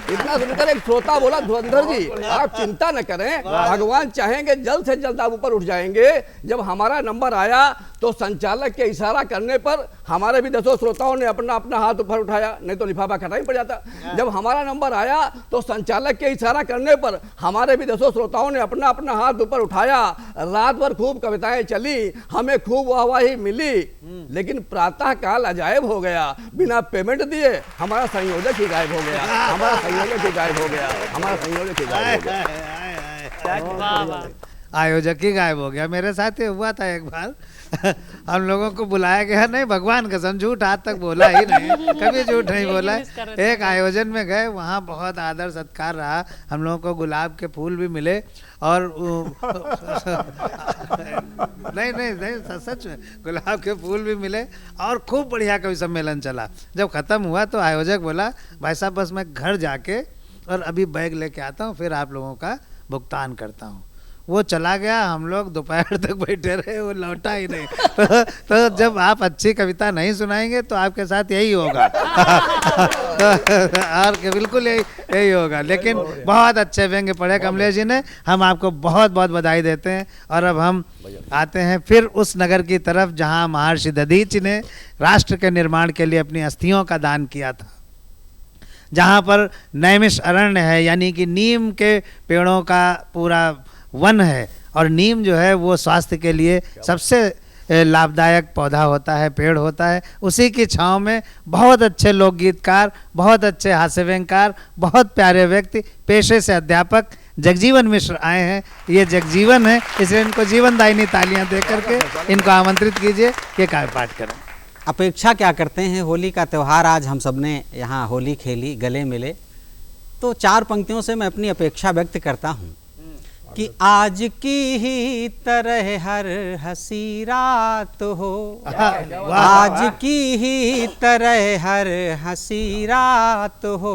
इतना सुनकर एक श्रोता बोला धुरंधर जी आप चिंता न करें, भगवान चाहेंगे जल्द से जल्द आप ऊपर उठ जाएंगे। जब हमारा नंबर आया तो संचालक के इशारा करने पर हमारे भी 10 श्रोताओं ने अपना अपना हाथ ऊपर उठाया, नहीं तो लिफाफा खटा ही पड़ जाता। जब हमारा नंबर आया तो संचालक के इशारा करने पर हमारे भी 10 श्रोताओं ने अपना अपना हाथ ऊपर उठाया। रात भर खूब कविताएं चली, हमें खूब वाहवाही मिली, लेकिन प्रातः काल अजायब हो गया। बिना पेमेंट दिए हमारा संयोजक ही गायब हो गया, हमारा संयोजक ही गायब हो गया, हमारा संयोजक ही गायब हो गया। आयोजक ही गायब हो गया। मेरे साथ ये हुआ था एक बार। हम लोगों को बुलाया गया, नहीं भगवान कसम झूठ आज तक बोला ही नहीं, कभी झूठ नहीं बोला। एक आयोजन में गए, वहाँ बहुत आदर सत्कार रहा, हम लोगों को गुलाब के फूल भी मिले और नहीं नहीं नहीं सच में गुलाब के फूल भी मिले और खूब बढ़िया कवि सम्मेलन चला। जब ख़त्म हुआ तो आयोजक बोला भाई साहब बस मैं घर जाके और अभी बैग लेके आता हूँ, फिर आप लोगों का भुगतान करता हूँ। वो चला गया, हम लोग दोपहर तक बैठे रहे, वो लौटा ही नहीं। तो जब आप अच्छी कविता नहीं सुनाएंगे तो आपके साथ यही होगा। और बिल्कुल यही होगा। लेकिन बहुत अच्छे व्यंग्य पढ़े कमलेश जी ने, हम आपको बहुत बहुत बधाई देते हैं। और अब हम आते हैं फिर उस नगर की तरफ जहाँ महर्षि दधीचि ने राष्ट्र के निर्माण के लिए अपनी अस्थियों का दान किया था, जहाँ पर नैमिष अरण्य है, यानी कि नीम के पेड़ों का पूरा वन है। और नीम जो है वो स्वास्थ्य के लिए सबसे लाभदायक पौधा होता है, पेड़ होता है। उसी की छांव में बहुत अच्छे लोकगीतकार, बहुत अच्छे हास्य व्यंगकार, बहुत प्यारे व्यक्ति, पेशे से अध्यापक जगजीवन मिश्र आए हैं। ये जगजीवन है, इसलिए इनको जीवनदायिनी तालियां दे करके इनको आमंत्रित कीजिए कि काव्य पाठ करें। अपेक्षा क्या करते हैं, होली का त्यौहार आज हम सब ने यहाँ होली खेली, गले मिले, तो 4 पंक्तियों से मैं अपनी अपेक्षा व्यक्त करता हूँ कि आज की ही तरह हर हंसी रात हो, आज की ही तरह हर हंसी रात हो,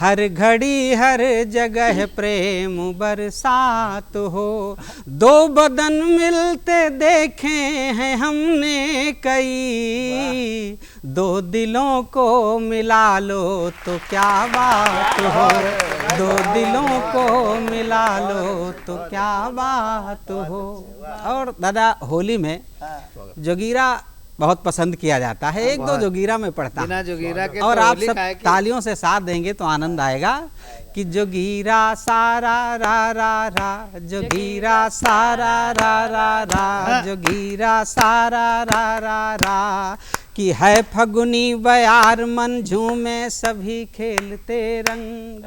हर घड़ी हर जगह प्रेम बरसात हो। 2 बदन मिलते देखे हैं हमने कई, 2 दिलों को मिला लो तो क्या बात हो, 2 दिलों को मिला लो तो क्या बात हो। और दादा होली में जोगीरा बहुत पसंद किया जाता है, 1-2 जोगीरा में पढ़ता बिना जोगीरा के और तो आप होली सब काहे की? तालियों से साथ देंगे तो आनंद आएगा कि जोगीरा सारा रा रा रा, जोगीरा सारा रा रा रा, जोगीरा सारा रा रा रा, कि है फगुनी बयार मन झूमे सभी खेलते रंग,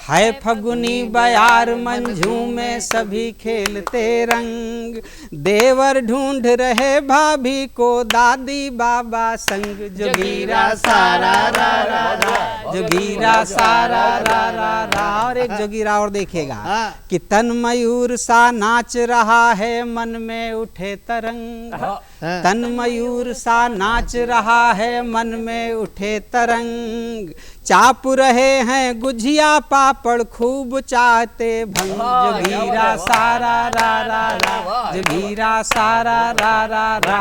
है फगुनी बयार मन झूमे सभी खेलते रंग, देवर ढूंढ रहे भाभी को दादी बाबा संग, जोगीरा सारा रा रा रा, जोगीरा सारा रा रा रा। और एक जोगीरा और देखिएगा कि तन मयूर सा नाच रहा है मन में उठे तरंग, तन मयूर सा नाच रहा है मन में उठे तरंग, चाप रहे हैं गुझिया पापड़ खूब चाहते भंग, जोगीरा सारा रा रा रा, जोगीरा सारा रा रा रा।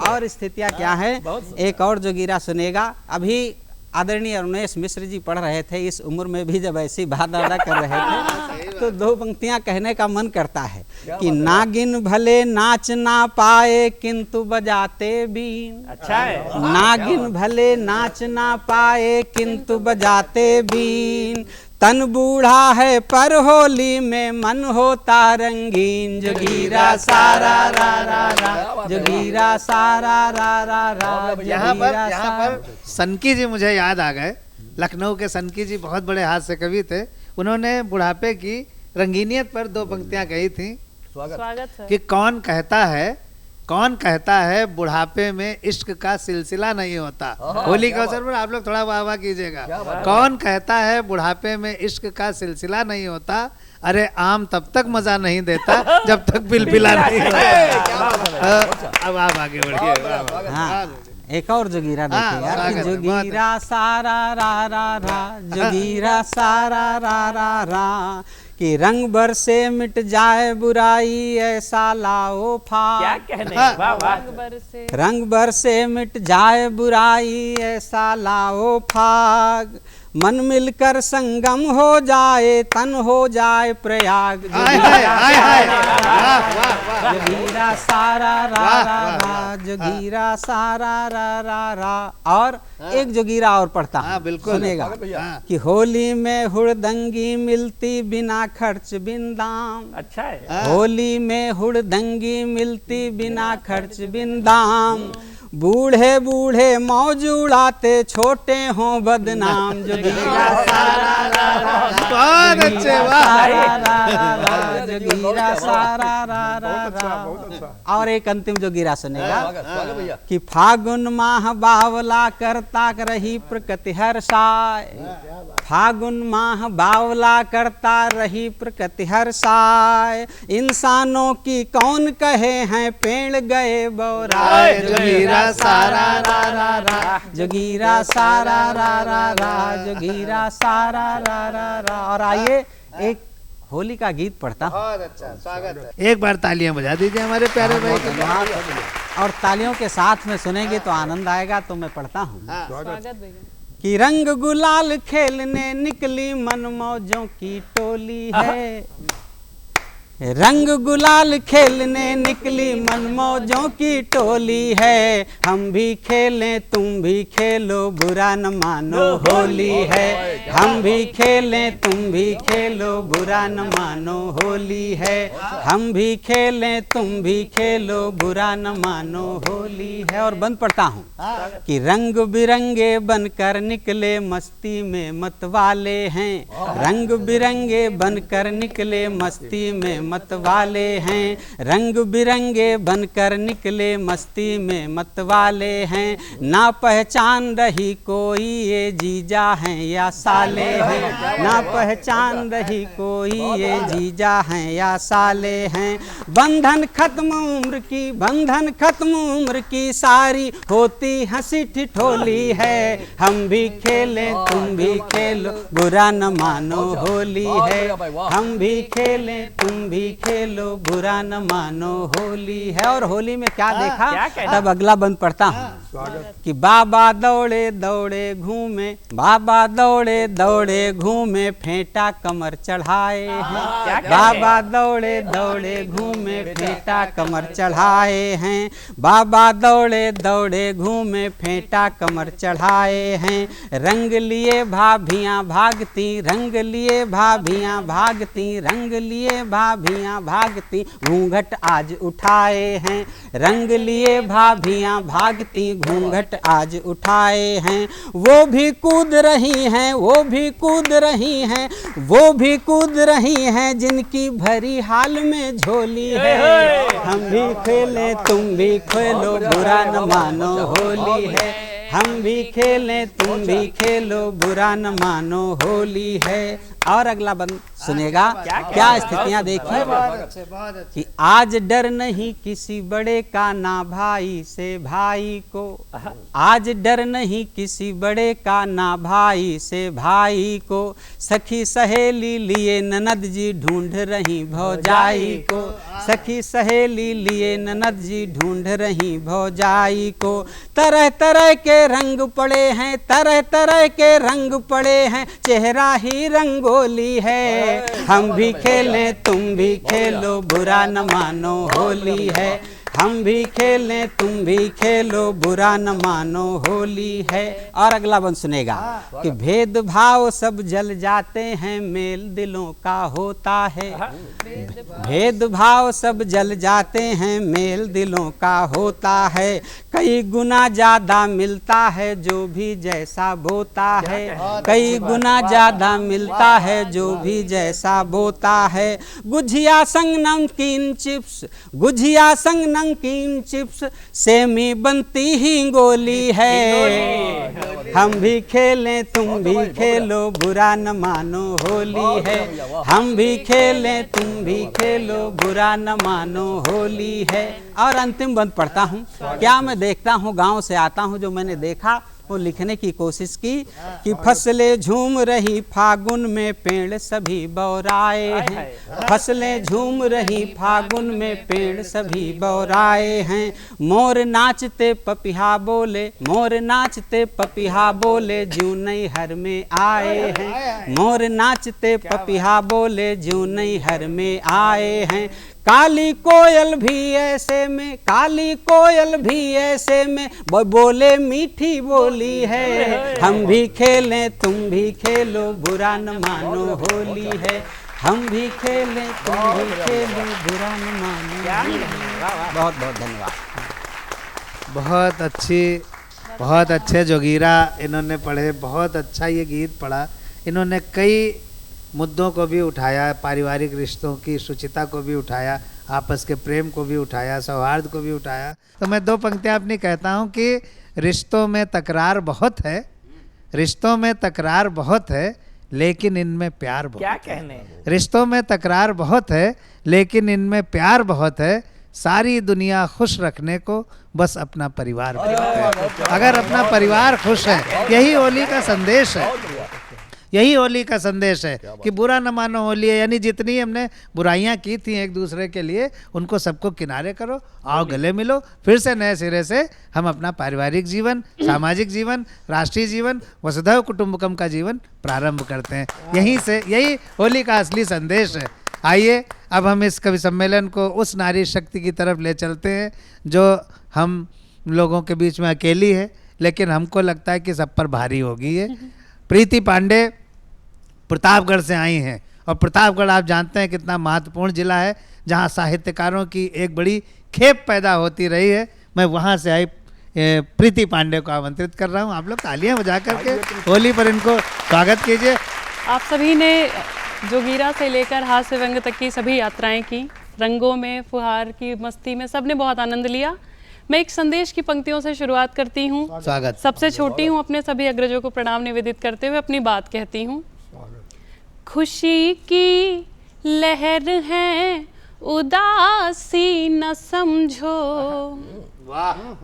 और स्थितियाँ क्या है, एक और जोगीरा सुनेगा। अभी आदरणीय अरुणेश मिश्र जी पढ़ रहे थे, इस उम्र में भी जब ऐसी बात कर रहे थे तो दो पंक्तियां कहने का मन करता है कि नागिन भले नाच ना पाए किंतु बजाते बीन। अच्छा है। नागिन भले नाच ना पाए किंतु बजाते बीन, तन बूढ़ा है पर होली में मन होता रंगीन। जोगीरा सारा रा रा रा, जोगीरा सारा रा रा रा। यहाँ पर सनकी जी मुझे याद आ गए। लखनऊ के सनकी जी बहुत बड़े हास्य कवि थे। उन्होंने बुढ़ापे की रंगीनियत पर दो पंक्तियां कही थी स्वागत है। कि कौन कहता है बुढ़ापे में इश्क का सिलसिला नहीं होता। होली के अवसर पर आप लोग थोड़ा वाह वाह कीजिएगा। कौन कहता है बुढ़ापे में इश्क का सिलसिला नहीं होता, अरे आम तब तक मजा नहीं देता जब तक बिलबिला नहीं होता। अब आप आगे बढ़िए। हाँ, एक और जोगीरा देखिए यार कि जोगीरा सारा रा रा रा, जोगीरा सारा रा रा रा, कि रंग भर से मिट जाए बुराई ऐसा लाओ फाग। क्या कहने, वाह वाह। रंग भर से मिट जाए बुराई ऐसा लाओ फाग, मन मिलकर संगम हो जाए तन हो जाए प्रयाग। जोगीरा सारा रा रा रा, जोगीरा सारा रा रा रा। और एक जोगीरा और पढ़ता हूं, बिल्कुल सुनेगा कि होली में हुड़दंगी मिलती बिना खर्च बिन दाम। अच्छा है। होली में हुड़दंगी मिलती बिना खर्च बिन दाम, बूढ़े बूढ़े मौज उड़ाते छोटे हों बदनाम। जोगीरा सारा रा रा, बहुत अच्छे, वाह। जोगीरा सारा रा रा रा। और एक अंतिम जोगीरा सुनेगा कि फागुन माह बावला करता रही प्रकृति हर्षाय। फागुन माह बावला करता रही प्रकृति हर्षाय, इंसानों की कौन कहे हैं पेड़ गए बौराए। जोगीरा सारा रा रा रा, जोगीरा सारा रा रा रा, जोगीरा सारा रा रा रा। और आइए एक होली का गीत पढ़ता हूँ। बहुत अच्छा, स्वागत है। एक बार तालियां बजा दीजिए हमारे प्यारे भाई के लिए। और तालियों के साथ में सुनेंगे तो आनंद आएगा। तो मैं पढ़ता हूँ स्वागत भैया। कि रंग गुलाल खेलने निकली मनमौजों की टोली है। रंग गुलाल खेलने निकली मनमौजों की टोली है, हम भी खेलें तुम भी खेलो बुरा न मानो होली है। हम भी खेलें तुम भी खेलो बुरा न मानो होली है। हम भी खेलें तुम भी खेलो बुरा न मानो होली है। और बंद पढ़ता हूँ कि रंग बिरंगे बनकर निकले मस्ती में मतवाले हैं। रंग बिरंगे बनकर निकले मस्ती में मतवाले हैं। रंग बिरंगे बनकर निकले मस्ती में मतवाले हैं। ना पहचान रही कोई ये जीजा हैं या साले हैं। ना पहचान रही कोई ये जीजा हैं या साले हैं। बंधन खत्म उम्र की, बंधन खत्म उम्र की सारी होती हंसी ठिठोली है। हम भी खेलें तुम भी खेलो बुरा न मानो होली है। हम भी खेलें तुम भी खेलो बुरा न मानो होली है। और होली में क्या देखा, तब अगला बंद पढ़ता हूँ कि बाबा दौड़े दौड़े घूमे, बाबा दौड़े दौड़े घूमे फेंटा कमर चढ़ाए हैं। बाबा दौड़े दौड़े घूमे फेंटा कमर चढ़ाए हैं। बाबा दौड़े दौड़े घूमे फेंटा कमर चढ़ाए हैं। रंग लिए भाभियाँ भागती, रंग लिए भाभियाँ भागती, रंग लिए भाभियाँ भागती, घूंघट आज उठाए हैं। रंग लिए भाभियाँ भागती, घूंघट आज उठाए हैं। वो भी कूद रही हैं, वो भी कूद रही हैं, वो भी कूद रही हैं जिनकी भरी हाल में झोली है। हम भी खेलें तुम भी खेलो बुरा न मानो होली है। हम भी खेलें तुम भी खेलो बुरा न मानो होली है। और अगला बंद सुनेगा क्या स्थितियां देखिए कि आज डर नहीं किसी बड़े का ना भाई से भाई को। आज डर नहीं किसी बड़े का ना भाई से भाई को। सखी सहेली लिए ननद जी ढूंढ रही भौजाई को। सखी सहेली लिए ननद जी ढूंढ रही भौजाई को। तरह तरह के रंग पड़े हैं, तरह तरह के रंग पड़े हैं, चेहरा ही रंगो होली है। हम भी खेलें तुम भी खेलो, बुरा न मानो होली है। हम भी खेलें तुम भी खेलो, बुरा न मानो होली है। और अगला बंद सुनेगा कि भेदभाव सब जल जाते हैं, मेल दिलों का होता है। भेदभाव सब जल जाते हैं, मेल दिलों का होता है। कई गुना ज्यादा मिलता है जो भी जैसा बोता है। कई गुना ज्यादा मिलता है जो भी जैसा बोता है। गुझिया संग नमकीन चिप्स, गुझिया संग नमकीन चिप्स, सेमी बनती ही गोली है। हम भी खेलें तुम भी खेलो, बुरा न मानो होली है। हम भी खेलें तुम भी खेलो, बुरा न मानो होली है। और अंतिम बंद पढ़ता हूँ। क्या मैं देखता हूँ, गांव से आता हूँ, जो मैंने देखा वो लिखने की कोशिश की कि फसलें झूम रही फागुन में, पेड़ सभी बौराए हैं। फसलें झूम रही फागुन में, पेड़ सभी बौराए हैं। मोर नाचते पपिहा बोले, मोर नाचते पपिहा बोले, ज्यों नैहर में आए हैं। मोर नाचते पपिहा बोले, ज्यों नैहर में आए हैं। काली कोयल भी ऐसे में, काली कोयल भी ऐसे में, बोले मीठी बोली है। हम भी खेलें तुम भी खेलो, बुरा न मानो होली है। हम भी खेलें तुम भी खेलो, बुरा न मानो होली है। बहुत बहुत धन्यवाद। बहुत अच्छे जोगीरा इन्होंने पढ़े, बहुत अच्छा ये गीत पढ़ा। इन्होंने कई मुद्दों को भी उठाया, पारिवारिक रिश्तों की शुचिता को भी उठाया, आपस के प्रेम को भी उठाया, सौहार्द को भी उठाया। तो मैं दो पंक्तियाँ अपनी कहता हूँ कि रिश्तों में तकरार बहुत है, रिश्तों में तकरार बहुत है, लेकिन इनमें प्यार बहुत क्या कहने। रिश्तों में तकरार बहुत है, लेकिन इनमें प्यार बहुत है। सारी दुनिया खुश रखने को बस अपना परिवार बनाते हैं। अगर अपना परिवार खुश है, यही होली का संदेश है। यही होली का संदेश है कि बुरा न मानो होली है। यानी जितनी हमने बुराइयां की थी एक दूसरे के लिए, उनको सबको किनारे करो, आओ गले मिलो, फिर से नए सिरे से हम अपना पारिवारिक जीवन, सामाजिक जीवन, राष्ट्रीय जीवन, वसुधैव कुटुंबकम का जीवन प्रारंभ करते हैं। यहीं से, यही होली का असली संदेश है। आइए अब हम इस कवि सम्मेलन को उस नारी शक्ति की तरफ ले चलते हैं जो हम लोगों के बीच में अकेली है, लेकिन हमको लगता है कि सब पर भारी होगी। है प्रीति पांडे प्रतापगढ़ से आई हैं, और प्रतापगढ़ आप जानते हैं कितना महत्वपूर्ण जिला है, जहां साहित्यकारों की एक बड़ी खेप पैदा होती रही है। मैं वहां से आई प्रीति पांडे को आमंत्रित कर रहा हूं। आप लोग तालियां बजा करके होली पर इनको स्वागत कीजिए। आप सभी ने जोगीरा से लेकर हास्य व्यंग तक की सभी यात्राएं की, रंगों में, फुहार की मस्ती में, सबने बहुत आनंद लिया। मैं एक संदेश की पंक्तियों से शुरुआत करती हूँ। स्वागत। सबसे छोटी हूँ, अपने सभी अग्रजों को प्रणाम निवेदित करते हुए अपनी बात कहती हूँ। खुशी की लहर है, उदासी न समझो।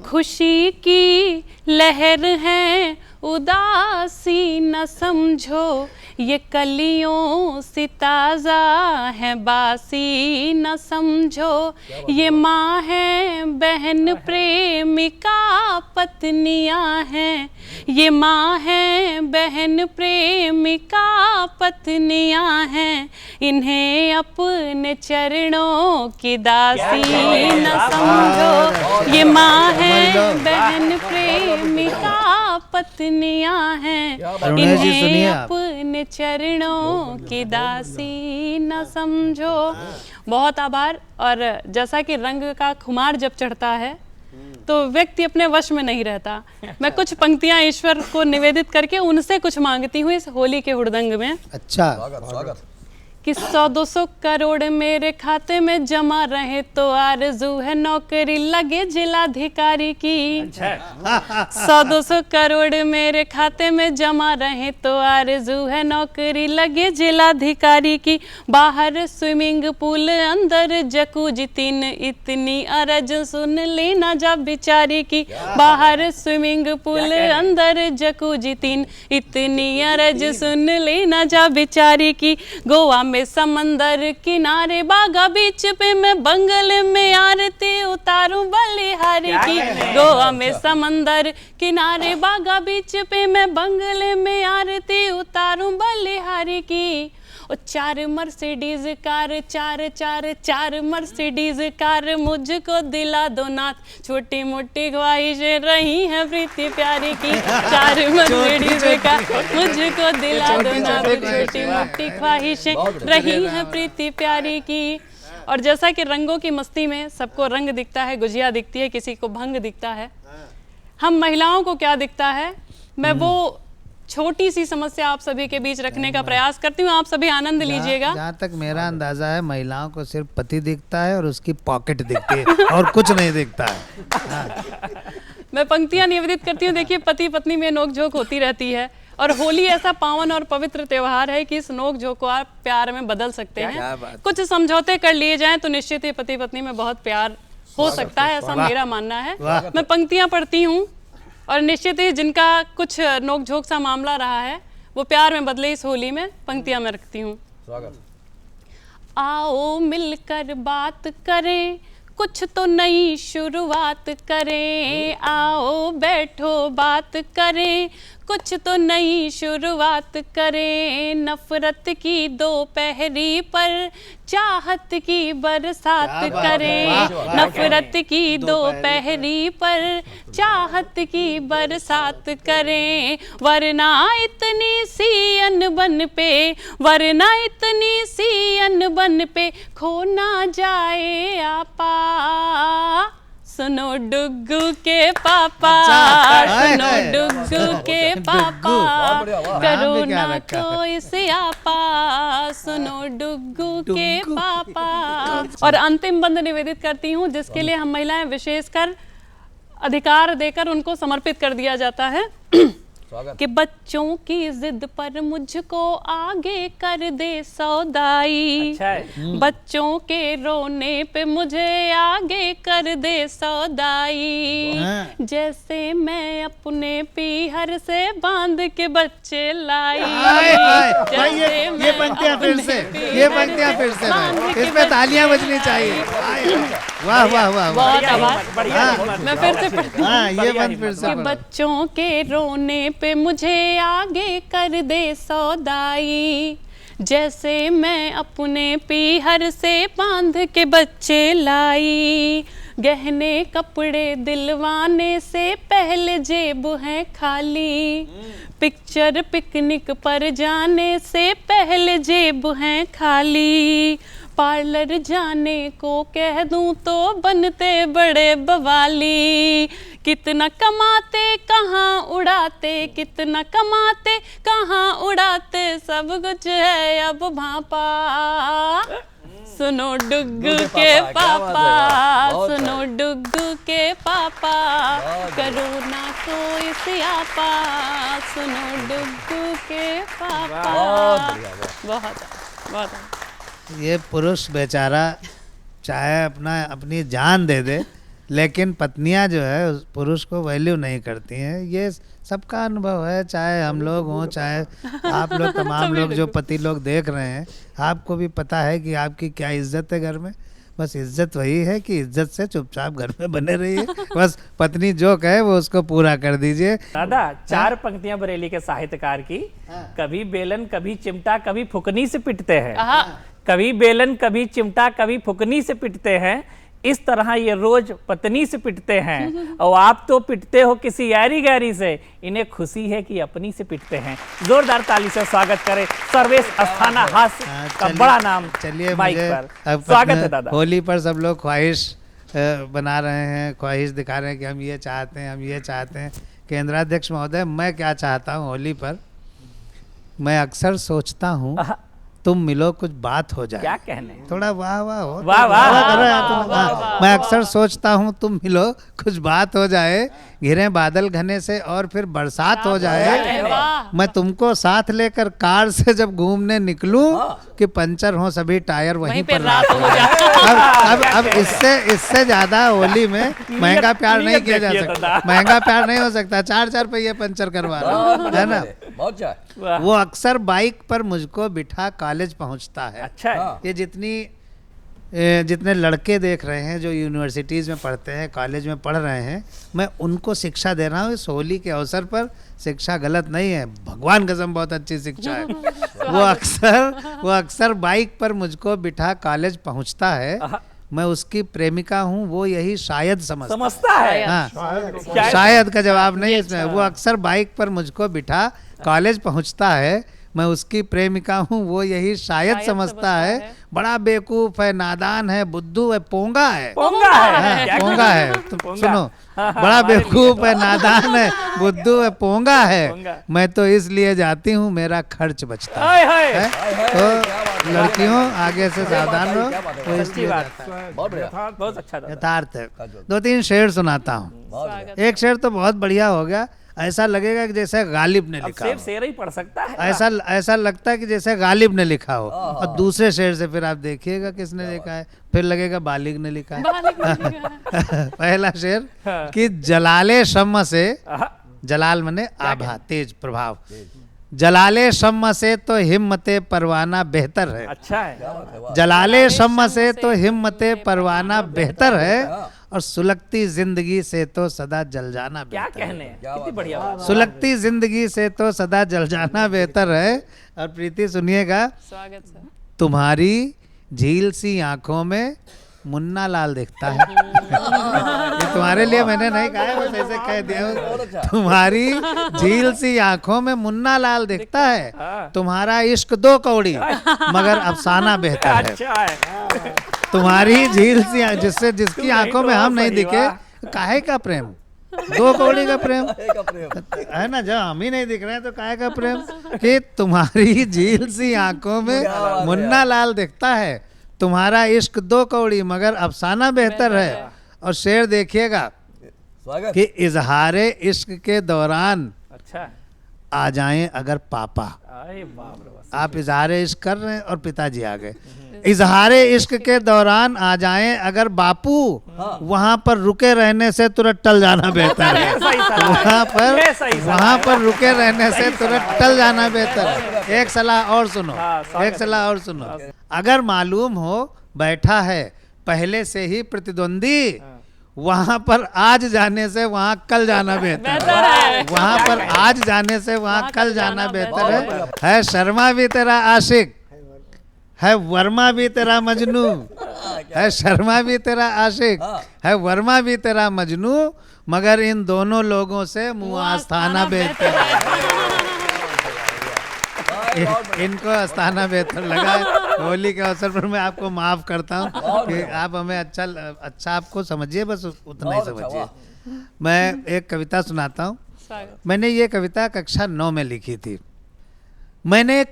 खुशी की लहर है, उदासी न समझो। ये कलियों से ताज़ा है, बासी न समझो। ये माँ है, बहन प्रेमिका पत्नियाँ हैं। ये माँ है, बहन प्रेमिका पत्नियाँ हैं। इन्हें अपने चरणों की दासी न समझो। ये माँ है, बहन प्रेमिका पत्नियाँ हैं। इन्हें अपने चरणों की दासी न समझो। बहुत आभार। और जैसा कि रंग का खुमार जब चढ़ता है तो व्यक्ति अपने वश में नहीं रहता। मैं कुछ पंक्तियां ईश्वर को निवेदित करके उनसे कुछ मांगती हूँ इस होली के हुड़दंग में। अच्छा, स्वागत। कि 100-200 करोड़ मेरे खाते में जमा रहे तो आरज़ू है नौकरी लगे जिलाधिकारी की। 100-200 करोड़ मेरे खाते में जमा रहे तो आरज़ू है नौकरी लगे जिलाधिकारी की। बाहर स्विमिंग पूल, अंदर जकूजी 3, इतनी अरज सुन लेना जा बिचारी की। बाहर स्विमिंग पूल, अंदर जकूजी 3, इतनी अरज सुन लेना जा बिचारी की। गोवा में समंदर किनारे, बागा बीच पे मैं बंगले में आरती उतारूं बलिहारी की। गोवा में समंदर किनारे, बागा बीच पे मैं बंगले में आरती उतारूं बलिहारी की। और 4 मर्सिडीज कार, 4 मर्सिडीज कार, मुझको दिला दो नाथ, छोटी मोटी ख्वाहिशें रही हैं प्रीति प्यारी की, 4 मर्सिडीज कार, मुझको दिला दो नाथ, छोटी मोटी ख्वाहिशें रही हैं प्रीति प्यारी की। और जैसा कि रंगों की मस्ती में सबको रंग दिखता है, गुजिया दिखती है, किसी को भंग दिखता है, हम महिलाओं को क्या दिखता है, मैं वो छोटी सी समस्या आप सभी के बीच रखने का प्रयास करती हूँ, आप सभी आनंद लीजिएगा। जहाँ तक मेरा अंदाजा है महिलाओं को सिर्फ पति दिखता है और उसकी पॉकेट दिखती है और कुछ नहीं दिखता है। मैं पंक्तियां निवेदित करती हूँ। देखिए, पति पत्नी में नोकझोंक होती रहती है और होली ऐसा पावन और पवित्र त्योहार है कि इस नोकझोंक को आप प्यार में बदल सकते हैं। कुछ समझौते कर लिए जाएं तो निश्चित ही पति पत्नी में बहुत प्यार हो सकता है, ऐसा मेरा मानना है। मैं पंक्तियां पढ़ती हूँ और निश्चित ही जिनका कुछ नोकझोंक सा मामला रहा है वो प्यार में बदले इस होली में पंक्तियां मैं रखती हूँ। आओ मिलकर बात करें, कुछ तो नई शुरुआत करें, आओ बैठो बात करें, कुछ तो नई शुरुआत करें, नफरत की दोपहरी पर चाहत की बरसात करें, नफरत की दोपहरी पर चाहत की बरसात करें, वरना इतनी सी अनबन पे, वरना इतनी सी अनबन पे खो ना जाए आपा, सुनो डुग्गू के पापा, सुनो डुग्गू के पापा, करो ना कोई सियापा, सुनो डुग्गू के पापा। और अंतिम बंद निवेदित करती हूँ जिसके लिए हम महिलाएं विशेषकर अधिकार देकर उनको समर्पित कर दिया जाता है कि बच्चों की जिद पर मुझको आगे कर दे सौदाई, बच्चों के रोने पे मुझे आगे कर दे सौदाई, जैसे मैं अपने पीहर से बांध के बच्चे लाई, ये पंक्तियां फिर से, ये पंक्तियां फिर से, इसमें तालियां बजनी चाहिए। वाह वाह वाह, बहुत आभार। मैं फिर से पढ़ती हूँ, ये बंद फिर से। बच्चों के रोने पे मुझे आगे कर दे सौदाई, जैसे मैं अपने पीहर से बांध के बच्चे लाई, गहने कपड़े दिलवाने से पहले जेब है खाली, पिक्चर पिकनिक पर जाने से पहले जेब है खाली, पार्लर जाने को कह दूं तो बनते बड़े बवाली, कितना कमाते कहाँ उड़ाते, कितना कमाते कहाँ उड़ाते, सब कुछ है अब भापा, सुनो डुग्गू के पापा, सुनो डुग्गू के पापा, करो ना कोई सियापा, सुनो डुग्गू के पापा। बहुत बहुत। ये पुरुष बेचारा चाहे अपनी जान दे दे लेकिन पत्नियां जो है उस पुरुष को वैल्यू नहीं करती हैं। ये सबका अनुभव है, चाहे हम लोग हों चाहे आप लोग, तमाम लोग जो पति लोग देख रहे हैं, आपको भी पता है कि आपकी क्या इज्जत है घर में। बस इज्जत वही है कि इज्जत से चुपचाप घर में बने रहिए, बस पत्नी जो कहे वो उसको पूरा कर दीजिए। दादा, 4 पंक्तियां बरेली के साहित्यकार की, कभी बेलन कभी चिमटा कभी फुकनी से पिटते हैं, कभी बेलन कभी चिमटा कभी फुकनी से पिटते हैं, इस तरह ये रोज पत्नी से पिटते हैं और आप तो पिटते हो किसी यारी गैरी से, इन्हें खुशी है कि अपनी से पिटते हैं। जोरदार ताली से स्वागत करें सर्वेश अस्थाना हास्य का बड़ा नाम। चलिए, माइक पर स्वागत है दादा। होली पर सब लोग ख्वाहिश बना रहे हैं, ख्वाहिश दिखा रहे हैं कि हम ये चाहते हैं, हम ये चाहते हैं। केंद्राध्यक्ष महोदय, मैं क्या चाहता हूँ होली पर, मैं अक्सर सोचता हूँ तुम मिलो कुछ बात हो जाए। क्या कहने, थोड़ा वाह वाह हो, वाह वाह। मैं अक्सर सोचता हूँ तुम मिलो कुछ बात हो जाए, घिरे बादल घने से और फिर बरसात हो जाए, मैं तुमको साथ लेकर कार से जब घूमने निकलूं कि पंचर हो सभी टायर वहीं पर रात हो जाए। अब इससे ज्यादा होली में महंगा प्यार नहीं किया जा सकता, महंगा प्यार नहीं हो सकता। 4-4 पहिए पंचर करवा लो, है ना। वो अक्सर बाइक पर मुझको बिठा कॉलेज पहुंचता है। अच्छा है। ये जितनी जितने लड़के देख रहे हैं जो यूनिवर्सिटीज़ में पढ़ते हैं, कॉलेज में पढ़ रहे हैं, मैं उनको शिक्षा दे रहा हूँ इस होली के अवसर पर। शिक्षा गलत नहीं है, भगवान कसम बहुत अच्छी शिक्षा है। वो अक्सर बाइक पर मुझको बिठा कॉलेज पहुँचता है, मैं उसकी प्रेमिका हूँ, वो यही शायद समझता है। हाँ, शायद का जवाब नहीं इसमें। वो अक्सर बाइक पर मुझको बिठा कॉलेज पहुँचता है, मैं उसकी प्रेमिका हूँ, वो यही शायद समझता है। बड़ा बेवकूफ है, नादान है, बुद्धू है, पोंगा है। पोंगा है, हाँ, पोंगा है। तुम सुनो, बड़ा बेवकूफ है, नादान है, बुद्धू है, पोंगा है। मैं तो इसलिए जाती हूँ मेरा खर्च बचता है। तो लड़कियों आगे से सावधान रहो। तो इसलिए जाता है। बहुत अच्छा था। यथार्थ है। 2-3 शेर सुनाता हूँ। एक शेर तो बहुत बढ़िया हो गया, ऐसा लगेगा कि जैसे गालिब ने लिखा हो। शेर ही पढ़ सकता है। ऐसा लगता है कि जैसे गालिब ने लिखा हो। और दूसरे शेर से फिर आप देखिएगा किसने लिखा है, फिर लगेगा बालिग ने लिखा है। पहला शेर कि जलाले शम्म से, जलाल मने आभा, तेज प्रभाव, जलाले शम्म से तो हिम्मते परवाना बेहतर है। अच्छा है। जलाले शम्म से तो हिम्मते परवाना बेहतर है, और सुलगती जिंदगी से तो सदा जल जाना क्या बेहतर है। कहने हैं, कितनी बढ़िया बात। सुलगती जिंदगी से तो सदा जल जाना बेहतर है। और प्रीति सुनिएगा, स्वागत सर। तुम्हारी झील सी आंखों में मुन्ना लाल दिखता है। ये तुम्हारे लिए मैंने नहीं कहा है, बस ऐसे कह दिया हूं। तुम्हारी झील सी आंखों में मुन्ना लाल दिखता है, तुम्हारा इश्क 2 कौड़ी मगर अफसाना बेहतर है। अच्छा है। तुम्हारी झील सी जिसकी आंखों में हम नहीं दिखे, काहे का प्रेम, 2 कौड़ी का प्रेम है ना। जब हम ही नहीं दिख रहे हैं तो काहे का प्रेम। कि तुम्हारी झील सी आंखों में मुन्ना लाल दिखता है, तुम्हारा इश्क 2 कौड़ी मगर अफसाना बेहतर है। और शेर देखिएगा कि इजहारे इश्क के दौरान अच्छा आ जाएं अगर पापा। अरे बाप रे बाप। आप इजहारे इश्क कर रहे हैं और पिताजी आ गए। इजहारे इश्क के दौरान आ जाएं अगर बापू, वहां पर रुके रहने से तुरंत टल जाना बेहतर है। वहां पर रुके रहने से तुरंत टल जाना बेहतर है। एक सलाह और सुनो, एक सलाह और सुनो। अगर मालूम हो बैठा है पहले से ही प्रतिद्वंदी, वहां पर आज जाने से वहां कल जाना बेहतर है। वहां पर आज जाने से वहां कल जाना बेहतर है। शर्मा भी तेरा आशिक है, वर्मा भी तेरा मजनू है। शर्मा भी तेरा आशिक है, वर्मा भी तेरा मजनू, मगर इन दोनों लोगों से मुँह आस्थाना बेहतर है। इनको आस्थाना बेहतर लगा है। होली के अवसर पर मैं आपको माफ करता हूँ कि आप हमें अच्छा आपको समझिए, बस उतना ही समझिए। मैं एक कविता सुनाता हूँ। मैंने ये कविता कक्षा 9 में लिखी थी। मैंने एक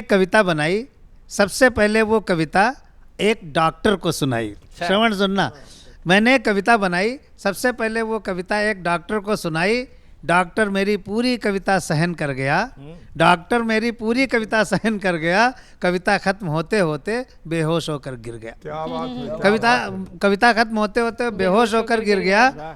कविता बनाई। सबसे पहले वो कविता एक डॉक्टर को सुनाई। श्रवण सुनना। मैंने एक कविता बनाई, सबसे पहले वो कविता एक डॉक्टर को सुनाई। डॉक्टर मेरी पूरी कविता सहन कर गया। डॉक्टर मेरी पूरी कविता सहन कर गया। कविता खत्म होते होते बेहोश होकर गिर गया। क्या बात है। कविता खत्म होते होते बेहोश होकर गिर गया।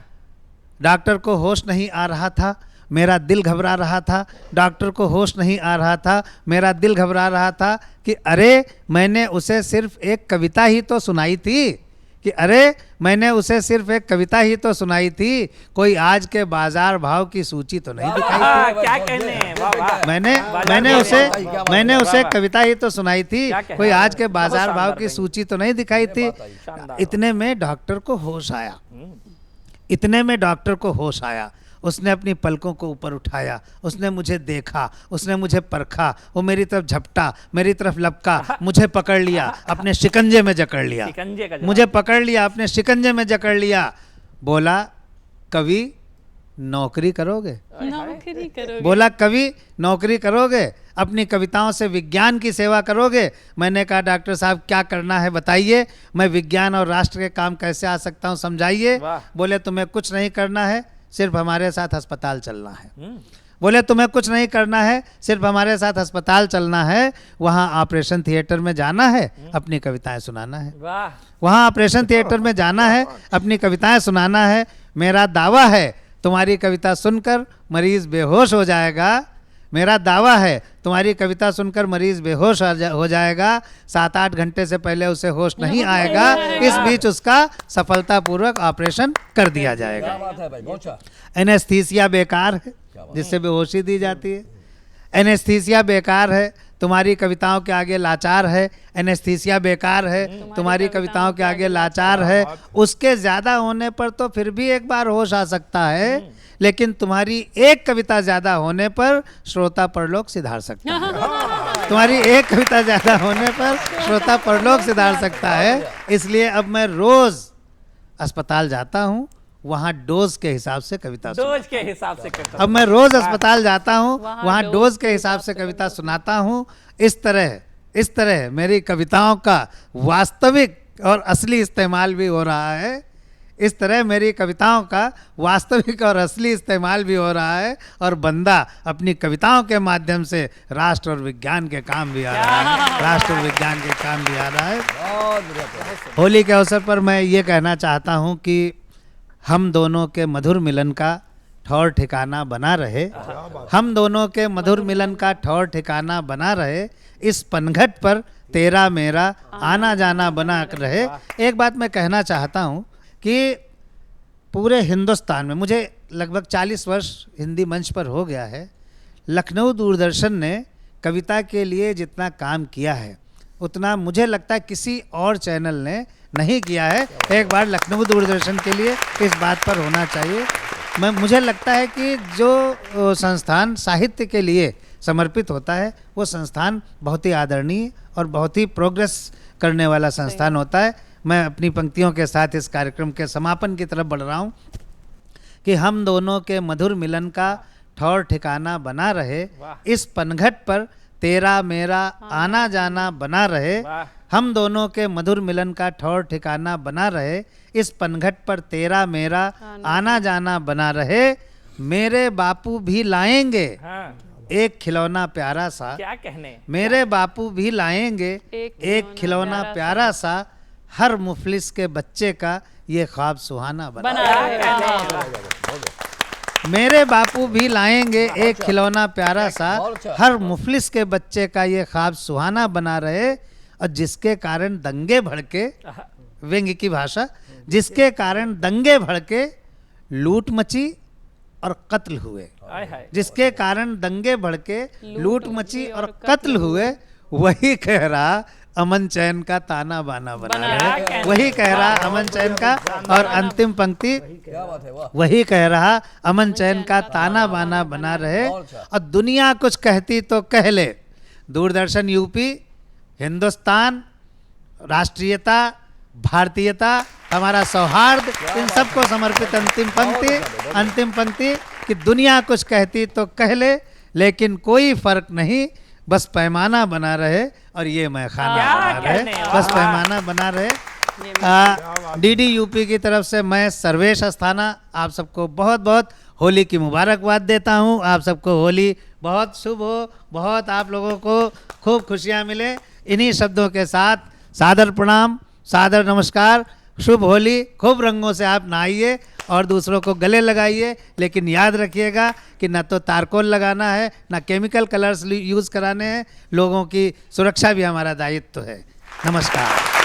डॉक्टर को होश नहीं आ रहा था, मेरा दिल घबरा रहा था। डॉक्टर को होश नहीं आ रहा था, मेरा दिल घबरा रहा था कि अरे मैंने उसे सिर्फ एक कविता ही तो सुनाई थी, कि अरे मैंने उसे सिर्फ एक कविता ही तो सुनाई थी, कोई आज के बाजार भाव की सूची तो नहीं दिखाई थी। क्या कहने हैं, वाह वाह। मैंने उसे कविता ही तो सुनाई थी, कोई आज के बाजार भाव की सूची तो नहीं दिखाई थी। इतने में डॉक्टर को होश आया। उसने अपनी पलकों को ऊपर उठाया, उसने मुझे देखा, उसने मुझे परखा, वो मेरी तरफ झपटा, मेरी तरफ लपका, मुझे पकड़ लिया, अपने शिकंजे में जकड़ लिया। मुझे पकड़ लिया, अपने शिकंजे में जकड़ लिया। बोला कवि नौकरी करोगे? बोला कवि नौकरी करोगे? अपनी कविताओं से विज्ञान की सेवा करोगे? मैंने कहा डॉक्टर साहब क्या करना है बताइए, मैं विज्ञान और राष्ट्र के काम कैसे आ सकता हूँ समझाइए। बोले तुम्हें कुछ नहीं करना है, सिर्फ हमारे साथ अस्पताल चलना है। बोले तुम्हें कुछ नहीं करना है, सिर्फ हमारे साथ अस्पताल चलना है, वहाँ ऑपरेशन थिएटर में जाना है, अपनी कविताएं सुनाना है। वहाँ ऑपरेशन थिएटर में जाना है, अपनी कविताएं सुनाना है। मेरा दावा है तुम्हारी कविता सुनकर मरीज बेहोश हो जाएगा, मेरा दावा है तुम्हारी कविता सुनकर मरीज बेहोश हो जाएगा, 7-8 घंटे से पहले उसे होश नहीं आएगा, इस बीच उसका सफलतापूर्वक ऑपरेशन कर दिया जाएगा। बात है भाई, बहुत अच्छा। एनेस्थीसिया बेकार है जिससे बेहोशी दी जाती है। एनेस्थीसिया बेकार है, तुम्हारी कविताओं के आगे लाचार है। एनेस्थीसिया बेकार है, तुम्हारी कविताओं के आगे लाचार है। उसके ज़्यादा होने पर तो फिर भी एक बार होश आ सकता है, लेकिन तुम्हारी एक कविता ज़्यादा होने पर श्रोता परलोक सिधार सकता है। तुम्हारी एक कविता ज़्यादा होने पर श्रोता परलोक सिधार सकता है। इसलिए अब मैं रोज़ अस्पताल जाता हूँ, वहाँ डोज के हिसाब से कविता डोज के हिसाब से करता अब मैं रोज अस्पताल जाता हूँ, वहाँ डोज के हिसाब से कविता सुनाता हूँ। इस तरह मेरी कविताओं का वास्तविक और असली इस्तेमाल भी हो रहा है। इस तरह मेरी कविताओं का वास्तविक और असली इस्तेमाल भी हो रहा है, और बंदा अपनी कविताओं के माध्यम से राष्ट्र और विज्ञान के काम भी आ रहा है। राष्ट्र और विज्ञान के काम भी आ रहा है। होली के अवसर पर मैं ये कहना चाहता हूँ कि हम दोनों के मधुर मिलन का ठौर ठिकाना बना रहे। हम दोनों के मधुर मिलन का ठौर ठिकाना बना रहे। इस पनघट पर तेरा मेरा आना जाना बना रहे। एक बात मैं कहना चाहता हूँ कि पूरे हिंदुस्तान में, मुझे लगभग 40 वर्ष हिंदी मंच पर हो गया है, लखनऊ दूरदर्शन ने कविता के लिए जितना काम किया है उतना मुझे लगता है किसी और चैनल ने नहीं किया है। एक बार लखनऊ दूरदर्शन के लिए इस बात पर होना चाहिए। मुझे लगता है कि जो संस्थान साहित्य के लिए समर्पित होता है वो संस्थान बहुत ही आदरणीय और बहुत ही प्रोग्रेस करने वाला संस्थान होता है। मैं अपनी पंक्तियों के साथ इस कार्यक्रम के समापन की तरफ बढ़ रहा हूँ कि हम दोनों के मधुर मिलन का ठौर ठिकाना बना रहे। इस पनघट पर तेरा मेरा आना जाना बना रहे। हम दोनों के मधुर मिलन का ठौर ठिकाना बना रहे। इस पनघट पर तेरा मेरा आना जाना बना रहे। मेरे बापू भी लाएंगे एक खिलौना प्यारा सा। क्या कहने, मेरे बापू भी लाएंगे एक खिलौना प्यारा सा। हर मुफलिस के बच्चे का ये ख्वाब सुहाना बना मेरे बापू भी लाएंगे एक खिलौना प्यारा सा। हर मुफलिस के बच्चे का ये ख्वाब सुहाना बना रहे। और जिसके कारण दंगे भड़के, व्यंग्य की भाषा, जिसके कारण दंगे भड़के, लूट मची और कत्ल हुए। जिसके कारण दंगे भड़के, लूट मची और कत्ल हुए, वही कह रहा अमन चैन का ताना बाना बना रहे। वही कह रहा अमन चैन का, और अंतिम पंक्ति वही कह रहा अमन चैन का ताना बाना बना रहे। और दुनिया कुछ कहती तो कह ले, दूरदर्शन यूपी, हिंदुस्तान, राष्ट्रीयता, भारतीयता, हमारा सौहार्द, इन सबको समर्पित अंतिम पंक्ति कि दुनिया कुछ कहती तो कह ले, लेकिन कोई फर्क नहीं, बस पैमाना बना रहे और ये मैं खाना बना रहे, बस पैमाना बना रहे। डीडी यूपी की तरफ से मैं सर्वेश अस्थाना आप सबको बहुत बहुत होली की मुबारकबाद देता हूँ। आप सबको होली बहुत शुभ हो, बहुत आप लोगों को खूब खुशियाँ मिले। इन्हीं शब्दों के साथ सादर प्रणाम, सादर नमस्कार, शुभ होली। खूब रंगों से आप नहाइए और दूसरों को गले लगाइए, लेकिन याद रखिएगा कि ना तो तारकोल लगाना है, ना केमिकल कलर्स यूज़ कराने हैं। लोगों की सुरक्षा भी हमारा दायित्व है। नमस्कार।